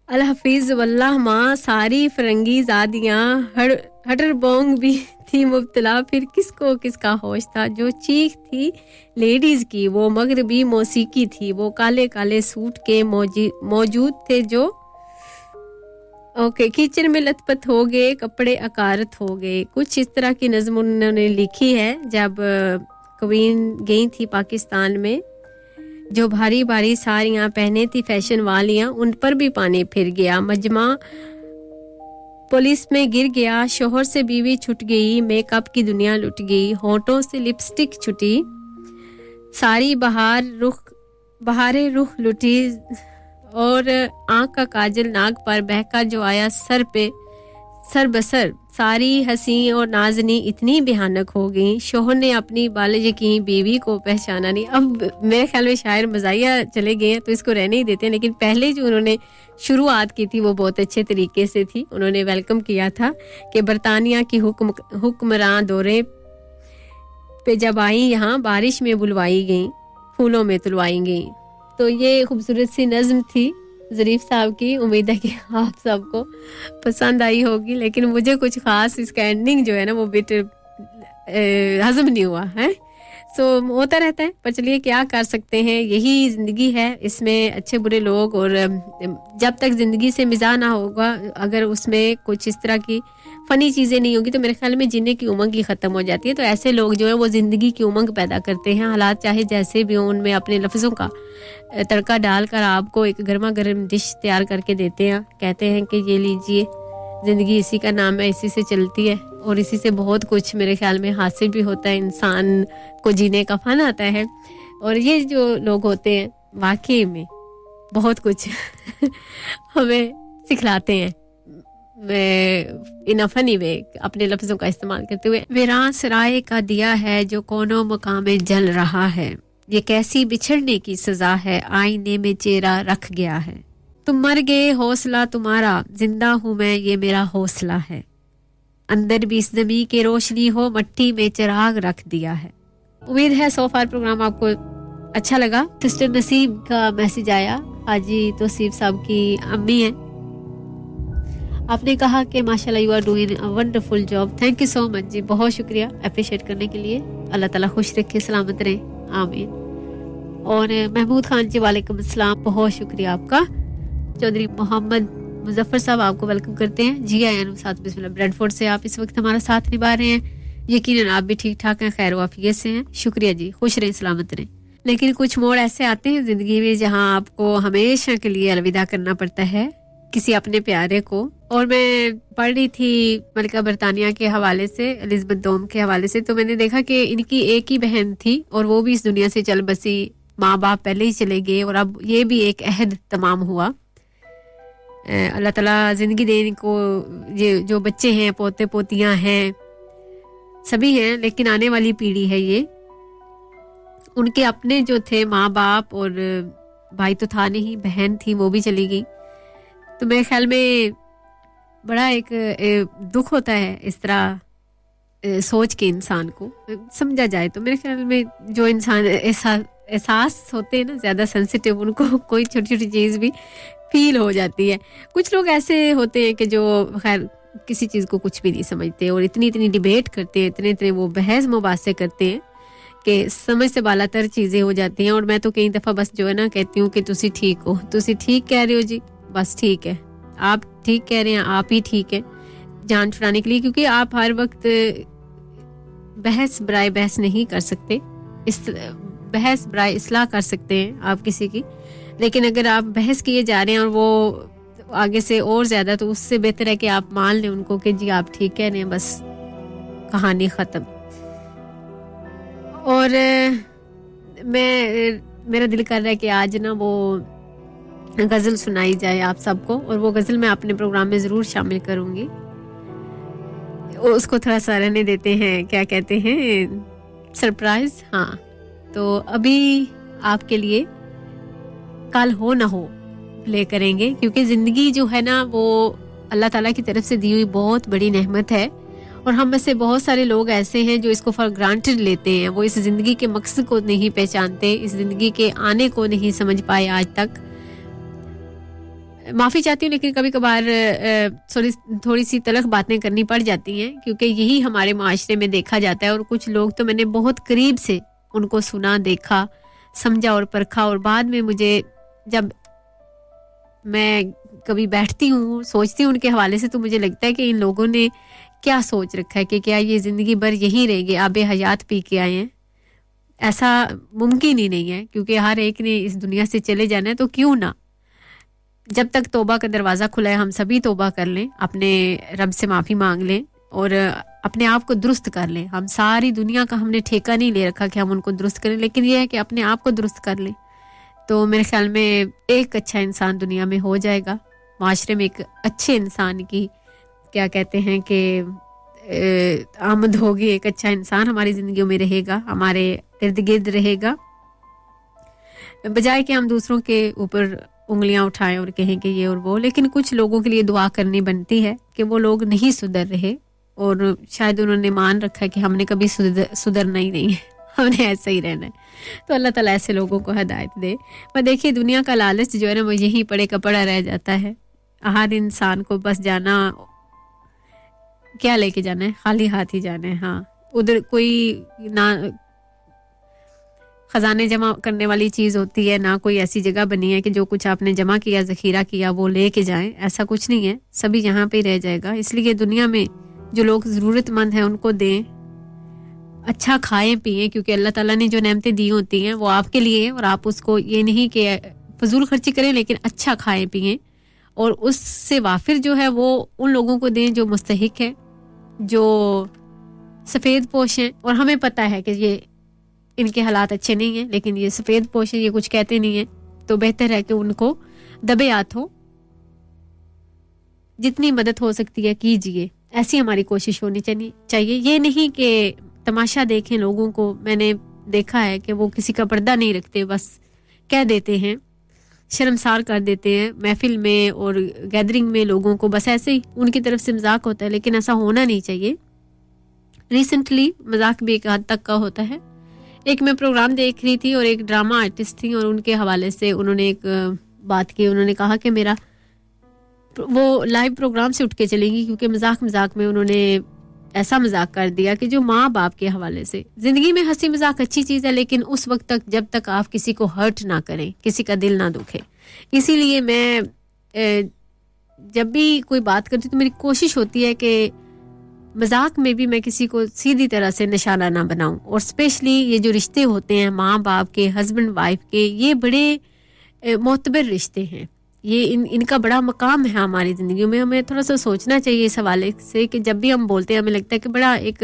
अल हफीज वल्लाह माँ सारी फरंगी ज़ादियाँ, हडर बोंग भी थी मुब्तला, फिर किसको किसका होश था। जो चीख थी लेडीज की वो मगरबी मौसीकी थी, वो काले काले सूट के मौजूद थे जो किचन में लथपथ हो गए कपड़े अकारत हो गए। कुछ इस तरह की नज़्म उन्होंने लिखी है जब क्वीन गई थी पाकिस्तान में। जो भारी भारी साड़ियाँ पहने थी फैशन वालियाँ, उन पर भी पानी फिर गया। मजमा पुलिस में गिर गया, शोहर से बीवी छूट गई, मेकअप की दुनिया लुट गई, होठों से लिपस्टिक छुटी, सारी बहारे रुख लुटी, और आँख का काजल नाक पर बहका जो आया सर बसर। सारी हसी और नाजनी इतनी भयानक हो गई, शोहर ने अपनी बालिग की बीवी को पहचाना नहीं। अब मेरे ख्याल में शायर मज़ाहिया चले गए हैं तो इसको रहने ही देते हैं, लेकिन पहले जो उन्होंने शुरुआत की थी वो बहुत अच्छे तरीके से थी। उन्होंने वेलकम किया था कि बरतानिया की हुक्मरान दौरे पे जब आई यहाँ बारिश में बुलवाई गई, फूलों में तुलवाई गई। तो ये खूबसूरत सी नज़्म थी ज़रीफ साहब की, उम्मीद है कि आप सबको पसंद आई होगी। लेकिन मुझे कुछ ख़ास इसका एंडिंग जो है ना वो बिट हज़म नहीं हुआ है। सो होता रहता है, पर चलिए क्या कर सकते हैं, यही ज़िंदगी है, इसमें अच्छे बुरे लोग। और जब तक ज़िंदगी से मिज़ाह ना होगा, अगर उसमें कुछ इस तरह की फ़नी चीज़ें नहीं होगी तो मेरे ख्याल में जीने की उमंग ही ख़त्म हो जाती है। तो ऐसे लोग जो है वो ज़िंदगी की उमंग पैदा करते हैं, हालात चाहे जैसे भी हों उनमें अपने लफ्ज़ों का तड़का डालकर आपको एक गर्मा गर्म डिश तैयार करके देते हैं। कहते हैं कि ये लीजिए, ज़िंदगी इसी का नाम है, इसी से चलती है और इसी से बहुत कुछ मेरे ख्याल में हासिल भी होता है, इंसान को जीने का फन आता है। और ये जो लोग होते हैं वाकई में बहुत कुछ हमें सिखलाते हैं इन फनी वे, अपने लफ्ज़ों का इस्तेमाल करते हुए। वीरान सराय का दिया है जो कोनो मकामे जल रहा है, ये कैसी बिछड़ने की सजा है, आईने में चेहरा रख गया है। तुम मर गए हौसला तुम्हारा, जिंदा हूँ मैं ये मेरा हौसला है, अंदर भी इस ज़मीं के रोशनी हो, मट्टी में चिराग रख दिया है। उम्मीद है सो फार प्रोग्राम आपको अच्छा लगा। सिस्टर नसीब का मैसेज आया, हाजी तौसीफ साहब की अम्मी है। आपने कहा कि माशाल्लाह you are doing a wonderful job, thank you so much जी, बहुत शुक्रिया अप्रिशिएट करने के लिए। अल्लाह ताला खुश रखे, सलामत रहे, आमीन। और महमूद खान जी वालेकुम अस्सलाम, बहुत शुक्रिया आपका। चौधरी मोहम्मद मुजफ्फर साहब आपको वेलकम करते हैं। जी आया साथ बिस्मिल्लाह ब्रेडफोर्ड से आप इस वक्त हमारा साथ निभा रहे हैं। यकीनन आप भी ठीक ठाक हैं, खैर वाफियत से हैं, शुक्रिया जी, खुश रहें, सलामत रहें। लेकिन कुछ मोड़ ऐसे आते हैं जिंदगी में जहां आपको हमेशा के लिए अलविदा करना पड़ता है किसी अपने प्यारे को। और मैं पढ़ रही थी मलिका बरतानिया के हवाले से, एलिज़ाबेथ डोम के हवाले से, तो मैंने देखा कि इनकी एक ही बहन थी और वो भी इस दुनिया से चल बसी, माँ बाप पहले ही चले गए और अब ये भी एक अहद तमाम हुआ। अल्लाह ताला जिंदगी देने को, ये जो बच्चे हैं, पोते पोतियां हैं, सभी हैं, लेकिन आने वाली पीढ़ी है ये, उनके अपने जो थे माँ बाप, और भाई तो था नहीं, बहन थी वो भी चली गई। तो मेरे ख्याल में बड़ा एक दुख होता है इस तरह सोच के इंसान को समझा जाए तो। मेरे ख्याल में जो इंसान एहसास होते हैं ना ज़्यादा सेंसिटिव, उनको कोई छोटी छोटी चीज़ भी फील हो जाती है। कुछ लोग ऐसे होते हैं कि जो खैर किसी चीज़ को कुछ भी नहीं समझते और इतनी इतनी डिबेट करते हैं, इतने इतने वो बहस मुबासे करते हैं कि समझ से बालातर चीज़ें हो जाती हैं। और मैं तो कई दफ़ा बस जो है ना कहती हूँ कि तुसी ठीक हो, तुसी ठीक कह रहे हो जी, बस ठीक है, आप ठीक कह रहे हैं, आप ही ठीक है, जान छुड़ाने के लिए। क्योंकि आप हर वक्त बहस बराए बहस नहीं कर सकते, इस बहस बराए इस्लाह कर सकते हैं आप किसी की, लेकिन अगर आप बहस किए जा रहे हैं और वो आगे से और ज़्यादा, तो उससे बेहतर है कि आप मान लें उनको कि जी आप ठीक कह रहे हैं, बस कहानी ख़त्म। और मेरा दिल कर रहा है कि आज ना वो गज़ल सुनाई जाए आप सबको, और वो गज़ल मैं अपने प्रोग्राम में ज़रूर शामिल करूँगी। उसको थोड़ा सा रहने देते हैं, क्या कहते हैं, सरप्राइज़। हाँ, तो अभी आपके लिए कल हो ना हो प्ले करेंगे, क्योंकि ज़िंदगी जो है ना वो अल्लाह ताला की तरफ से दी हुई बहुत बड़ी नेमत है, और हम में से बहुत सारे लोग ऐसे हैं जो इसको फॉर ग्रांटेड लेते हैं। वो इस ज़िंदगी के मकसद को नहीं पहचानते, इस ज़िंदगी के आने को नहीं समझ पाए आज तक। माफ़ी चाहती हूँ, लेकिन कभी कभार थोड़ी सी तलख बातें करनी पड़ जाती हैं, क्योंकि यही हमारे माशरे में देखा जाता है। और कुछ लोग तो मैंने बहुत करीब से उनको सुना, देखा, समझा और परखा, और बाद में मुझे जब मैं कभी बैठती हूँ, सोचती हूँ उनके हवाले से, तो मुझे लगता है कि इन लोगों ने क्या सोच रखा है कि क्या ये ज़िंदगी भर यहीं रहेंगे, आबे हयात पी के आए हैं। ऐसा मुमकिन ही नहीं है, क्योंकि हर एक ने इस दुनिया से चले जाना है। तो क्यों ना, जब तक तौबा का दरवाज़ा खुला है, हम सभी तौबा कर लें, अपने रब से माफ़ी मांग लें और अपने आप को दुरुस्त कर लें। हम सारी दुनिया का हमने ठेका नहीं ले रखा कि हम उनको दुरुस्त करें, लेकिन यह है कि अपने आप को दुरुस्त कर लें, तो मेरे ख्याल में एक अच्छा इंसान दुनिया में हो जाएगा। माशरे में एक अच्छे इंसान की, क्या कहते हैं कि आमद होगी, एक अच्छा इंसान हमारी ज़िंदगी में रहेगा, हमारे इर्द गिर्द रहेगा, बजाय कि हम दूसरों के ऊपर उंगलियां उठाएं और कहें कि ये और वो। लेकिन कुछ लोगों के लिए दुआ करनी बनती है कि वो लोग नहीं सुधर रहे, और शायद उन्होंने मान रखा है कि हमने कभी सुधरना ही नहीं है, हमने ऐसा ही रहना है। तो अल्लाह ताला ऐसे लोगों को हिदायत दे। पर देखिए, दुनिया का लालच जो है ना, वो यहीं पड़े का पड़ा रह जाता है। हर इंसान को बस जाना, क्या लेके जाना है, खाली हाथ ही जाना है। हाँ, उधर कोई ना खजाने जमा करने वाली चीज़ होती है, ना कोई ऐसी जगह बनी है कि जो कुछ आपने जमा किया, ज़ख़ीरा किया, वो लेके जाएं। ऐसा कुछ नहीं है, सभी यहाँ पे रह जाएगा। इसलिए दुनिया में जो लोग ज़रूरतमंद हैं उनको दें, अच्छा खाएं पिएं, क्योंकि अल्लाह ताला ने जो नेमतें दी होती हैं वो आपके लिए हैं, और आप उसको ये नहीं कि फजूल खर्ची करें, लेकिन अच्छा खाएं पिएं, और उससे वाफिर जो है वो उन लोगों को दें जो मुस्तहिक है, जो सफ़ेद पोश हैं। और हमें पता है कि ये इनके हालात अच्छे नहीं हैं, लेकिन ये सफ़ेद पोश हैं, ये कुछ कहते नहीं हैं, तो बेहतर है कि उनको दबे हाथों जितनी मदद हो सकती है कीजिए। ऐसी हमारी कोशिश होनी चाहिए। ये नहीं कि तमाशा देखें लोगों को। मैंने देखा है कि वो किसी का पर्दा नहीं रखते, बस कह देते हैं, शर्मसार कर देते हैं महफिल में और गैदरिंग में लोगों को, बस ऐसे ही उनकी तरफ से मजाक होता है, लेकिन ऐसा होना नहीं चाहिए। रिसेंटली मजाक भी एक हद तक का होता है। एक मैं प्रोग्राम देख रही थी और एक ड्रामा आर्टिस्ट थी, और उनके हवाले से उन्होंने एक बात की। उन्होंने कहा कि मेरा वो लाइव प्रोग्राम से उठ के चलेंगी, क्योंकि मजाक में उन्होंने ऐसा मजाक कर दिया कि जो माँ बाप के हवाले से। जिंदगी में हंसी मजाक अच्छी चीज़ है, लेकिन उस वक्त तक जब तक आप किसी को हर्ट ना करें, किसी का दिल ना दुखे। इसीलिए मैं जब भी कोई बात करती हूँ तो मेरी कोशिश होती है कि मजाक में भी मैं किसी को सीधी तरह से निशाना ना बनाऊं। और स्पेशली ये जो रिश्ते होते हैं माँ बाप के, हस्बैंड वाइफ के, ये बड़े मोतबर रिश्ते हैं। ये इनका बड़ा मकाम है हमारी ज़िंदगी में। हमें थोड़ा सा सोचना चाहिए इस हवाले से कि जब भी हम बोलते हैं हमें लगता है कि बड़ा एक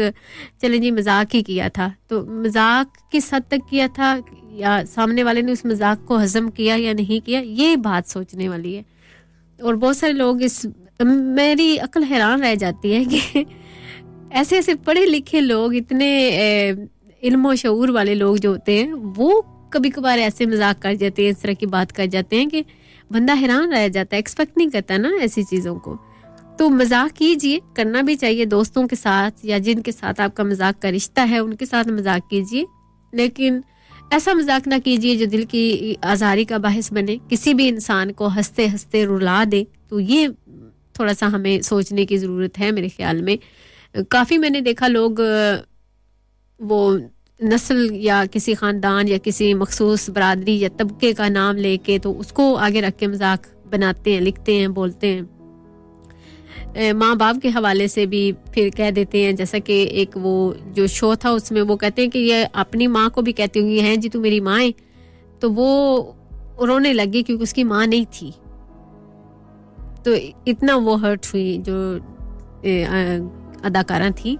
चलें जी मजाक ही किया था, तो मजाक किस हद तक किया था, या सामने वाले ने उस मजाक को हजम किया या नहीं किया, ये बात सोचने वाली है। और बहुत सारे लोग मेरी अक्ल हैरान रह जाती है कि ऐसे ऐसे पढ़े लिखे लोग, इतने इल्म और शऊर वाले लोग जो होते हैं, वो कभी कभार ऐसे मजाक कर जाते हैं, इस तरह की बात कर जाते हैं कि बंदा हैरान रह जाता है, एक्सपेक्ट नहीं करता ना ऐसी चीज़ों को। तो मजाक कीजिए, करना भी चाहिए दोस्तों के साथ, या जिनके साथ आपका मजाक का रिश्ता है उनके साथ मजाक कीजिए, लेकिन ऐसा मजाक ना कीजिए जो दिल की आज़ारी का बाहिस बने, किसी भी इंसान को हंसते हंसते रुला दे। तो ये थोड़ा सा हमें सोचने की ज़रूरत है मेरे ख्याल में। काफ़ी मैंने देखा लोग वो नस्ल या किसी ख़ानदान या किसी मखसूस बरादरी या तबके का नाम लेके तो उसको आगे रख के मजाक बनाते हैं, लिखते हैं, बोलते हैं। माँ बाप के हवाले से भी फिर कह देते हैं, जैसा कि एक वो जो शो था उसमें वो कहते हैं कि ये अपनी माँ को भी कहती होंगी, हैं जी तू मेरी माँ है, तो वो रोने लगी क्योंकि उसकी माँ नहीं थी। तो इतना वो हर्ट हुई जो अदाकारा थी,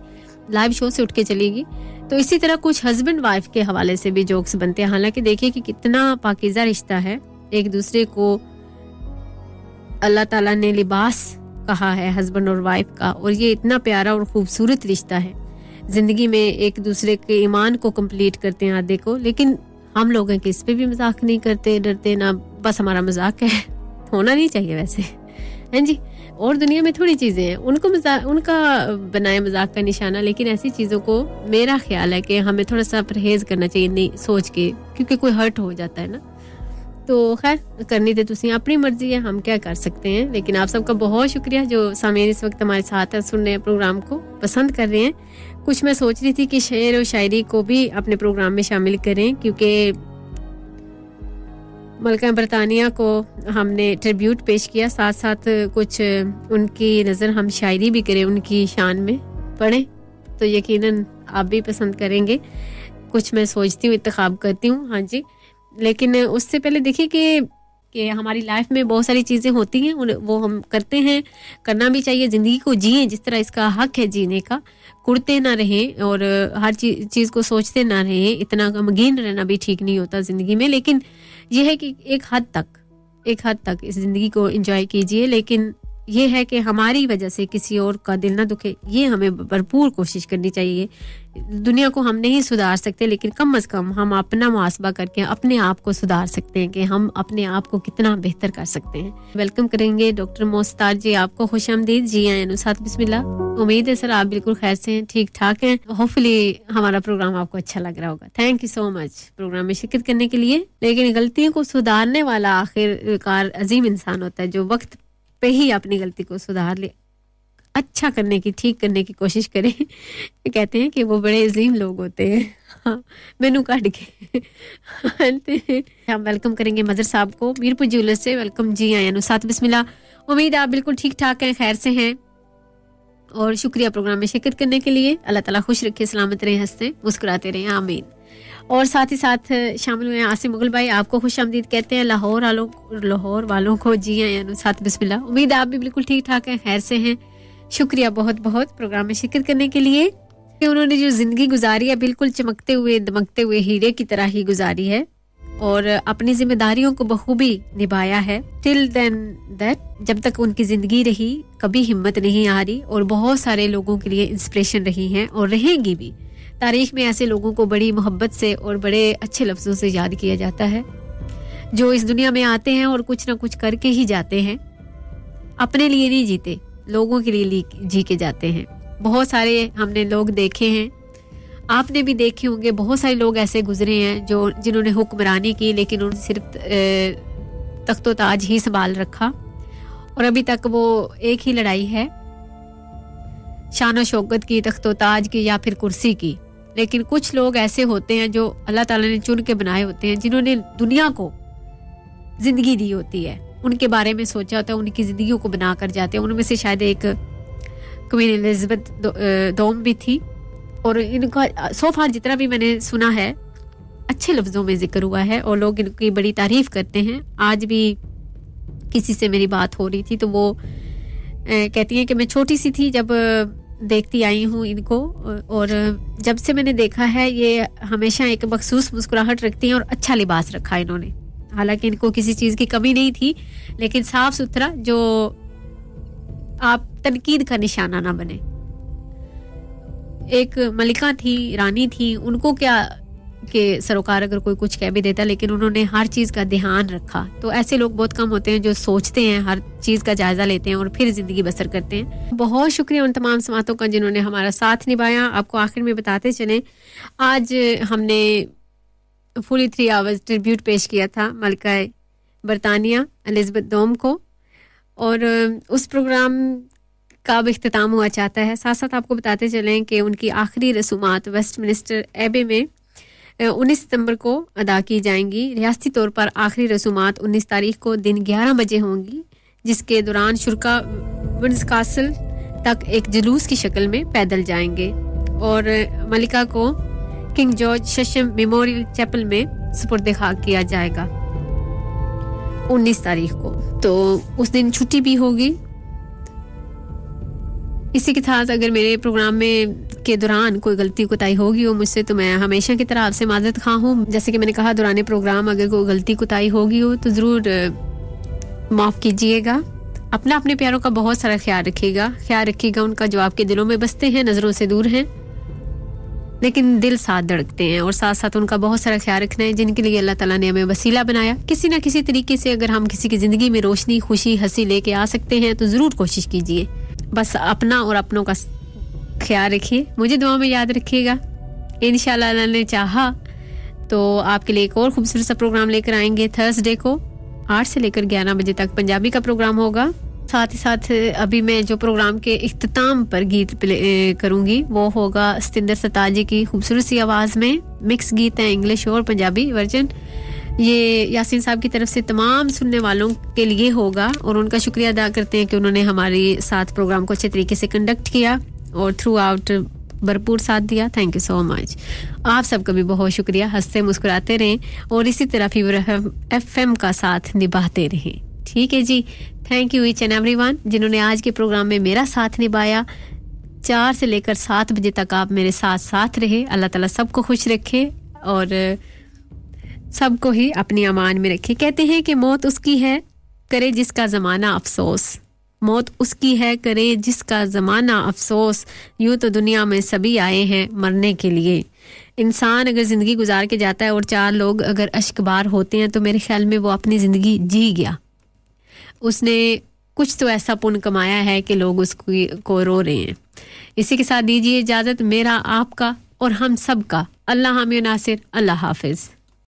लाइव शो से उठ के चलेगी। तो इसी तरह कुछ हस्बैंड वाइफ के हवाले से भी जोक्स बनते हैं। हालांकि देखिए कि कितना पाकीज़ा रिश्ता है, एक दूसरे को अल्लाह ताला ने लिबास कहा है हस्बैंड और वाइफ का, और ये इतना प्यारा और खूबसूरत रिश्ता है। जिंदगी में एक दूसरे के ईमान को कंप्लीट करते हैं आधे को, लेकिन हम लोग हैं कि इस पे भी मजाक नहीं करते, डरते ना, बस हमारा मजाक है। होना नहीं चाहिए वैसे, हैं जी। और दुनिया में थोड़ी चीजें हैं उनका बनाए मजाक का निशाना, लेकिन ऐसी चीजों को मेरा ख्याल है कि हमें थोड़ा सा परहेज करना चाहिए नहीं सोच के, क्योंकि कोई हर्ट हो जाता है ना। तो खैर करनी तो तुसी अपनी मर्जी है, हम क्या कर सकते हैं। लेकिन आप सबका बहुत शुक्रिया जो सामने इस वक्त हमारे साथ है, सुन रहे हैं, प्रोग्राम को पसंद कर रहे हैं। कुछ मैं सोच रही थी कि शेर और शायरी को भी अपने प्रोग्राम में शामिल करें, क्योंकि मलका बरतानिया को हमने ट्रिब्यूट पेश किया, साथ साथ कुछ उनकी नज़र हम शायरी भी करें, उनकी शान में पढ़ें, तो यकीनन आप भी पसंद करेंगे। कुछ मैं सोचती हूँ, इंतखाब करती हूँ, हाँ जी। लेकिन उससे पहले देखिए कि हमारी लाइफ में बहुत सारी चीज़ें होती हैं, वो हम करते हैं, करना भी चाहिए। ज़िंदगी को जिए जिस तरह इसका हक है जीने का, कुड़ते ना रहें और हर चीज़ को सोचते ना रहें, इतना गमगीन रहना भी ठीक नहीं होता ज़िंदगी में। लेकिन यह है कि एक हद तक इस ज़िंदगी को एंजॉय कीजिए, लेकिन ये है कि हमारी वजह से किसी और का दिल ना दुखे, ये हमें भरपूर कोशिश करनी चाहिए। दुनिया को हम नहीं सुधार सकते, लेकिन कम से कम हम अपना मुहासबा करके अपने आप को सुधार सकते हैं कि हम अपने आप को कितना बेहतर कर सकते हैं। वेलकम करेंगे डॉक्टर मोस्तार जी, आपको खुशामदीद। जी आए नुसात, बिस्मिल्लाह। उम्मीद है सर आप बिल्कुल खैर से हैं, ठीक ठाक हैं। होपफुली हमारा प्रोग्राम आपको अच्छा लग रहा होगा। Thank you so much program में शिरकत करने के लिए। लेकिन गलतियों को सुधारने वाला आखिरकार अजीम इंसान होता है, जो वक्त पे ही अपनी गलती को सुधार ले, अच्छा करने की, ठीक करने की कोशिश करें। कहते हैं कि वो बड़े अजीम लोग होते हैं। हाँ, मेनू काट के हम वेलकम करेंगे मजर साहब को मीरपुर ज्वेलर से। वेलकम जी आए नुसात, बिस्मिल्लाह। उम्मीद है आप बिल्कुल ठीक ठाक हैं, खैर से हैं, और शुक्रिया प्रोग्राम में शिरकत करने के लिए। अल्लाह ताला खुश रखे, सलामत रहे, हंसते मुस्कुराते रहे, आमीन। और साथ ही साथ शामिल हुए आसिम मुगल भाई, आपको खुशामदीद कहते हैं। लाहौर वालों को जी आए साथ, बिस्मिल्लाह। उम्मीद है आप भी बिल्कुल ठीक ठाक हैं, खैर से हैं। शुक्रिया बहुत बहुत प्रोग्राम में शिरकत करने के लिए। उन्होंने जो जिंदगी गुजारी है बिल्कुल चमकते हुए दमकते हुए हीरे की तरह ही गुजारी है, और अपनी जिम्मेदारियों को बखूबी निभाया है। टिल देन दैट, जब तक उनकी जिंदगी रही कभी हिम्मत नहीं हारी, और बहुत सारे लोगों के लिए इंस्पिरेशन रही हैं और रहेंगी भी। तारीख में ऐसे लोगों को बड़ी मोहब्बत से और बड़े अच्छे लफ्जों से याद किया जाता है, जो इस दुनिया में आते हैं और कुछ ना कुछ करके ही जाते हैं। अपने लिए नहीं जीते, लोगों के लिए जी के जाते हैं। बहुत सारे हमने लोग देखे हैं, आपने भी देखे होंगे, बहुत सारे लोग ऐसे गुजरे हैं जिन्होंने हुक्मरानी की, लेकिन उन्होंने सिर्फ तख्तो ताज ही संभाल रखा, और अभी तक वो एक ही लड़ाई है, शान और शौकत की, तख्तो ताज की या फिर कुर्सी की। लेकिन कुछ लोग ऐसे होते हैं जो अल्लाह ताला ने चुन के बनाए होते हैं, जिन्होंने दुनिया को जिंदगी दी होती है, उनके बारे में सोचा होता है, उनकी जिंदगियों को बना कर जाते हैं। उनमें से शायद एक क्वीन एलिजाबेथ दोम भी थी, और इनका सो फार जितना भी मैंने सुना है अच्छे लफ्जों में जिक्र हुआ है, और लोग इनकी बड़ी तारीफ करते हैं। आज भी किसी से मेरी बात हो रही थी, तो वो कहती हैं कि मैं छोटी सी थी जब देखती आई हूँ इनको, और जब से मैंने देखा है ये हमेशा एक मखसूस मुस्कुराहट रखती हैं, और अच्छा लिबास रखा इन्होंने। हालांकि इनको किसी चीज की कमी नहीं थी, लेकिन साफ सुथरा, जो आप तनकीद का निशाना ना बने। एक मलिका थी, रानी थी, उनको क्या कि सरोकार अगर कोई कुछ कह भी देता, लेकिन उन्होंने हर चीज का ध्यान रखा। तो ऐसे लोग बहुत कम होते हैं जो सोचते हैं, हर चीज का जायजा लेते हैं और फिर जिंदगी बसर करते हैं। बहुत शुक्रिया उन तमाम समातों का जिन्होंने हमारा साथ निभाया। आपको आखिर में बताते चलें, आज हमने फुली 3 आवर्स ट्रिब्यूट पेश किया था मलका बरतानिया एलिजाबेथ दोम को, और उस प्रोग्राम का अब इख्तिताम हुआ चाहता है। साथ साथ आपको बताते चलें कि उनकी आखिरी रसूमात वेस्टमिनिस्टर एबे में 19 सितंबर को अदा की जाएंगी। रियासती तौर पर आखिरी रसूमात 19 तारीख को दिन 11 बजे होंगी, जिसके दौरान शुरका विंड्स कासल तक एक जुलूस की शक्ल में पैदल जाएंगे, और मलिका को किंग जॉर्ज शशम मेमोरियल चैपल में सुपुर्द खाक किया जाएगा 19 तारीख को। तो उस दिन छुट्टी भी होगी। इसी के साथ अगर मेरे प्रोग्राम में के दौरान कोई गलती कोताही होगी हो मुझसे, तो मैं हमेशा की तरह आपसे माजरत खा हूँ। जैसे कि मैंने कहा, दौरान प्रोग्राम अगर कोई गलती कोताही होगी हो तो ज़रूर माफ़ कीजिएगा। अपना अपने प्यारों का बहुत सारा ख्याल रखिएगा उनका जो आपके दिलों में बसते हैं, नजरों से दूर हैं लेकिन दिल साथ धड़कते हैं, और साथ साथ उनका बहुत सारा ख्याल रखना है जिनके लिए अल्लाह ताला ने हमें वसीला बनाया। किसी ना किसी तरीके से अगर हम किसी की जिंदगी में रोशनी, खुशी, हंसी लेके आ सकते हैं तो जरूर कोशिश कीजिए। बस अपना और अपनों का ख्याल रखिए, मुझे दुआ में याद रखिएगा। इंशाल्लाह अल्लाह ने चाहा तो आपके लिए एक और खूबसूरत सा प्रोग्राम लेकर आएंगे। थर्सडे को 8 से लेकर 11 बजे तक पंजाबी का प्रोग्राम होगा। साथ ही साथ अभी मैं जो प्रोग्राम के इख्तिताम पर गीत प्ले करूंगी वो होगा सतिंदर सरताज जी की खूबसूरत सी आवाज में। मिक्स गीत है, इंग्लिश और पंजाबी वर्जन। ये यासीन साहब की तरफ से तमाम सुनने वालों के लिए होगा और उनका शुक्रिया अदा करते हैं कि उन्होंने हमारे साथ प्रोग्राम को अच्छे तरीके से कंडक्ट किया और थ्रू आउट भरपूर साथ दिया। Thank you so much. आप सबका भी बहुत शुक्रिया। हंसते मुस्कुराते रहें और इसी तरह फीवर एफएम का साथ निभाते रहें। ठीक है जी, thank you each and everyone जिन्होंने आज के प्रोग्राम में मेरा साथ निभाया। 4 से लेकर 7 बजे तक आप मेरे साथ रहे। अल्लाह ताला सबको खुश रखे और सबको ही अपनी अमान में रखे। कहते हैं कि मौत उसकी है करे जिसका ज़माना अफसोस, मौत उसकी है करे जिसका ज़माना अफसोस, यूं तो दुनिया में सभी आए हैं मरने के लिए। इंसान अगर ज़िंदगी गुजार के जाता है और 4 लोग अगर अश्कबार होते हैं तो मेरे ख्याल में वो अपनी ज़िंदगी जी गया, उसने कुछ तो ऐसा पुण्य कमाया है कि लोग उसको रो रहे हैं। इसी के साथ दीजिए इजाज़त, मेरा आपका और हम सब का। अल्लाह हामी नासिर, अल्लाह हाफिज़।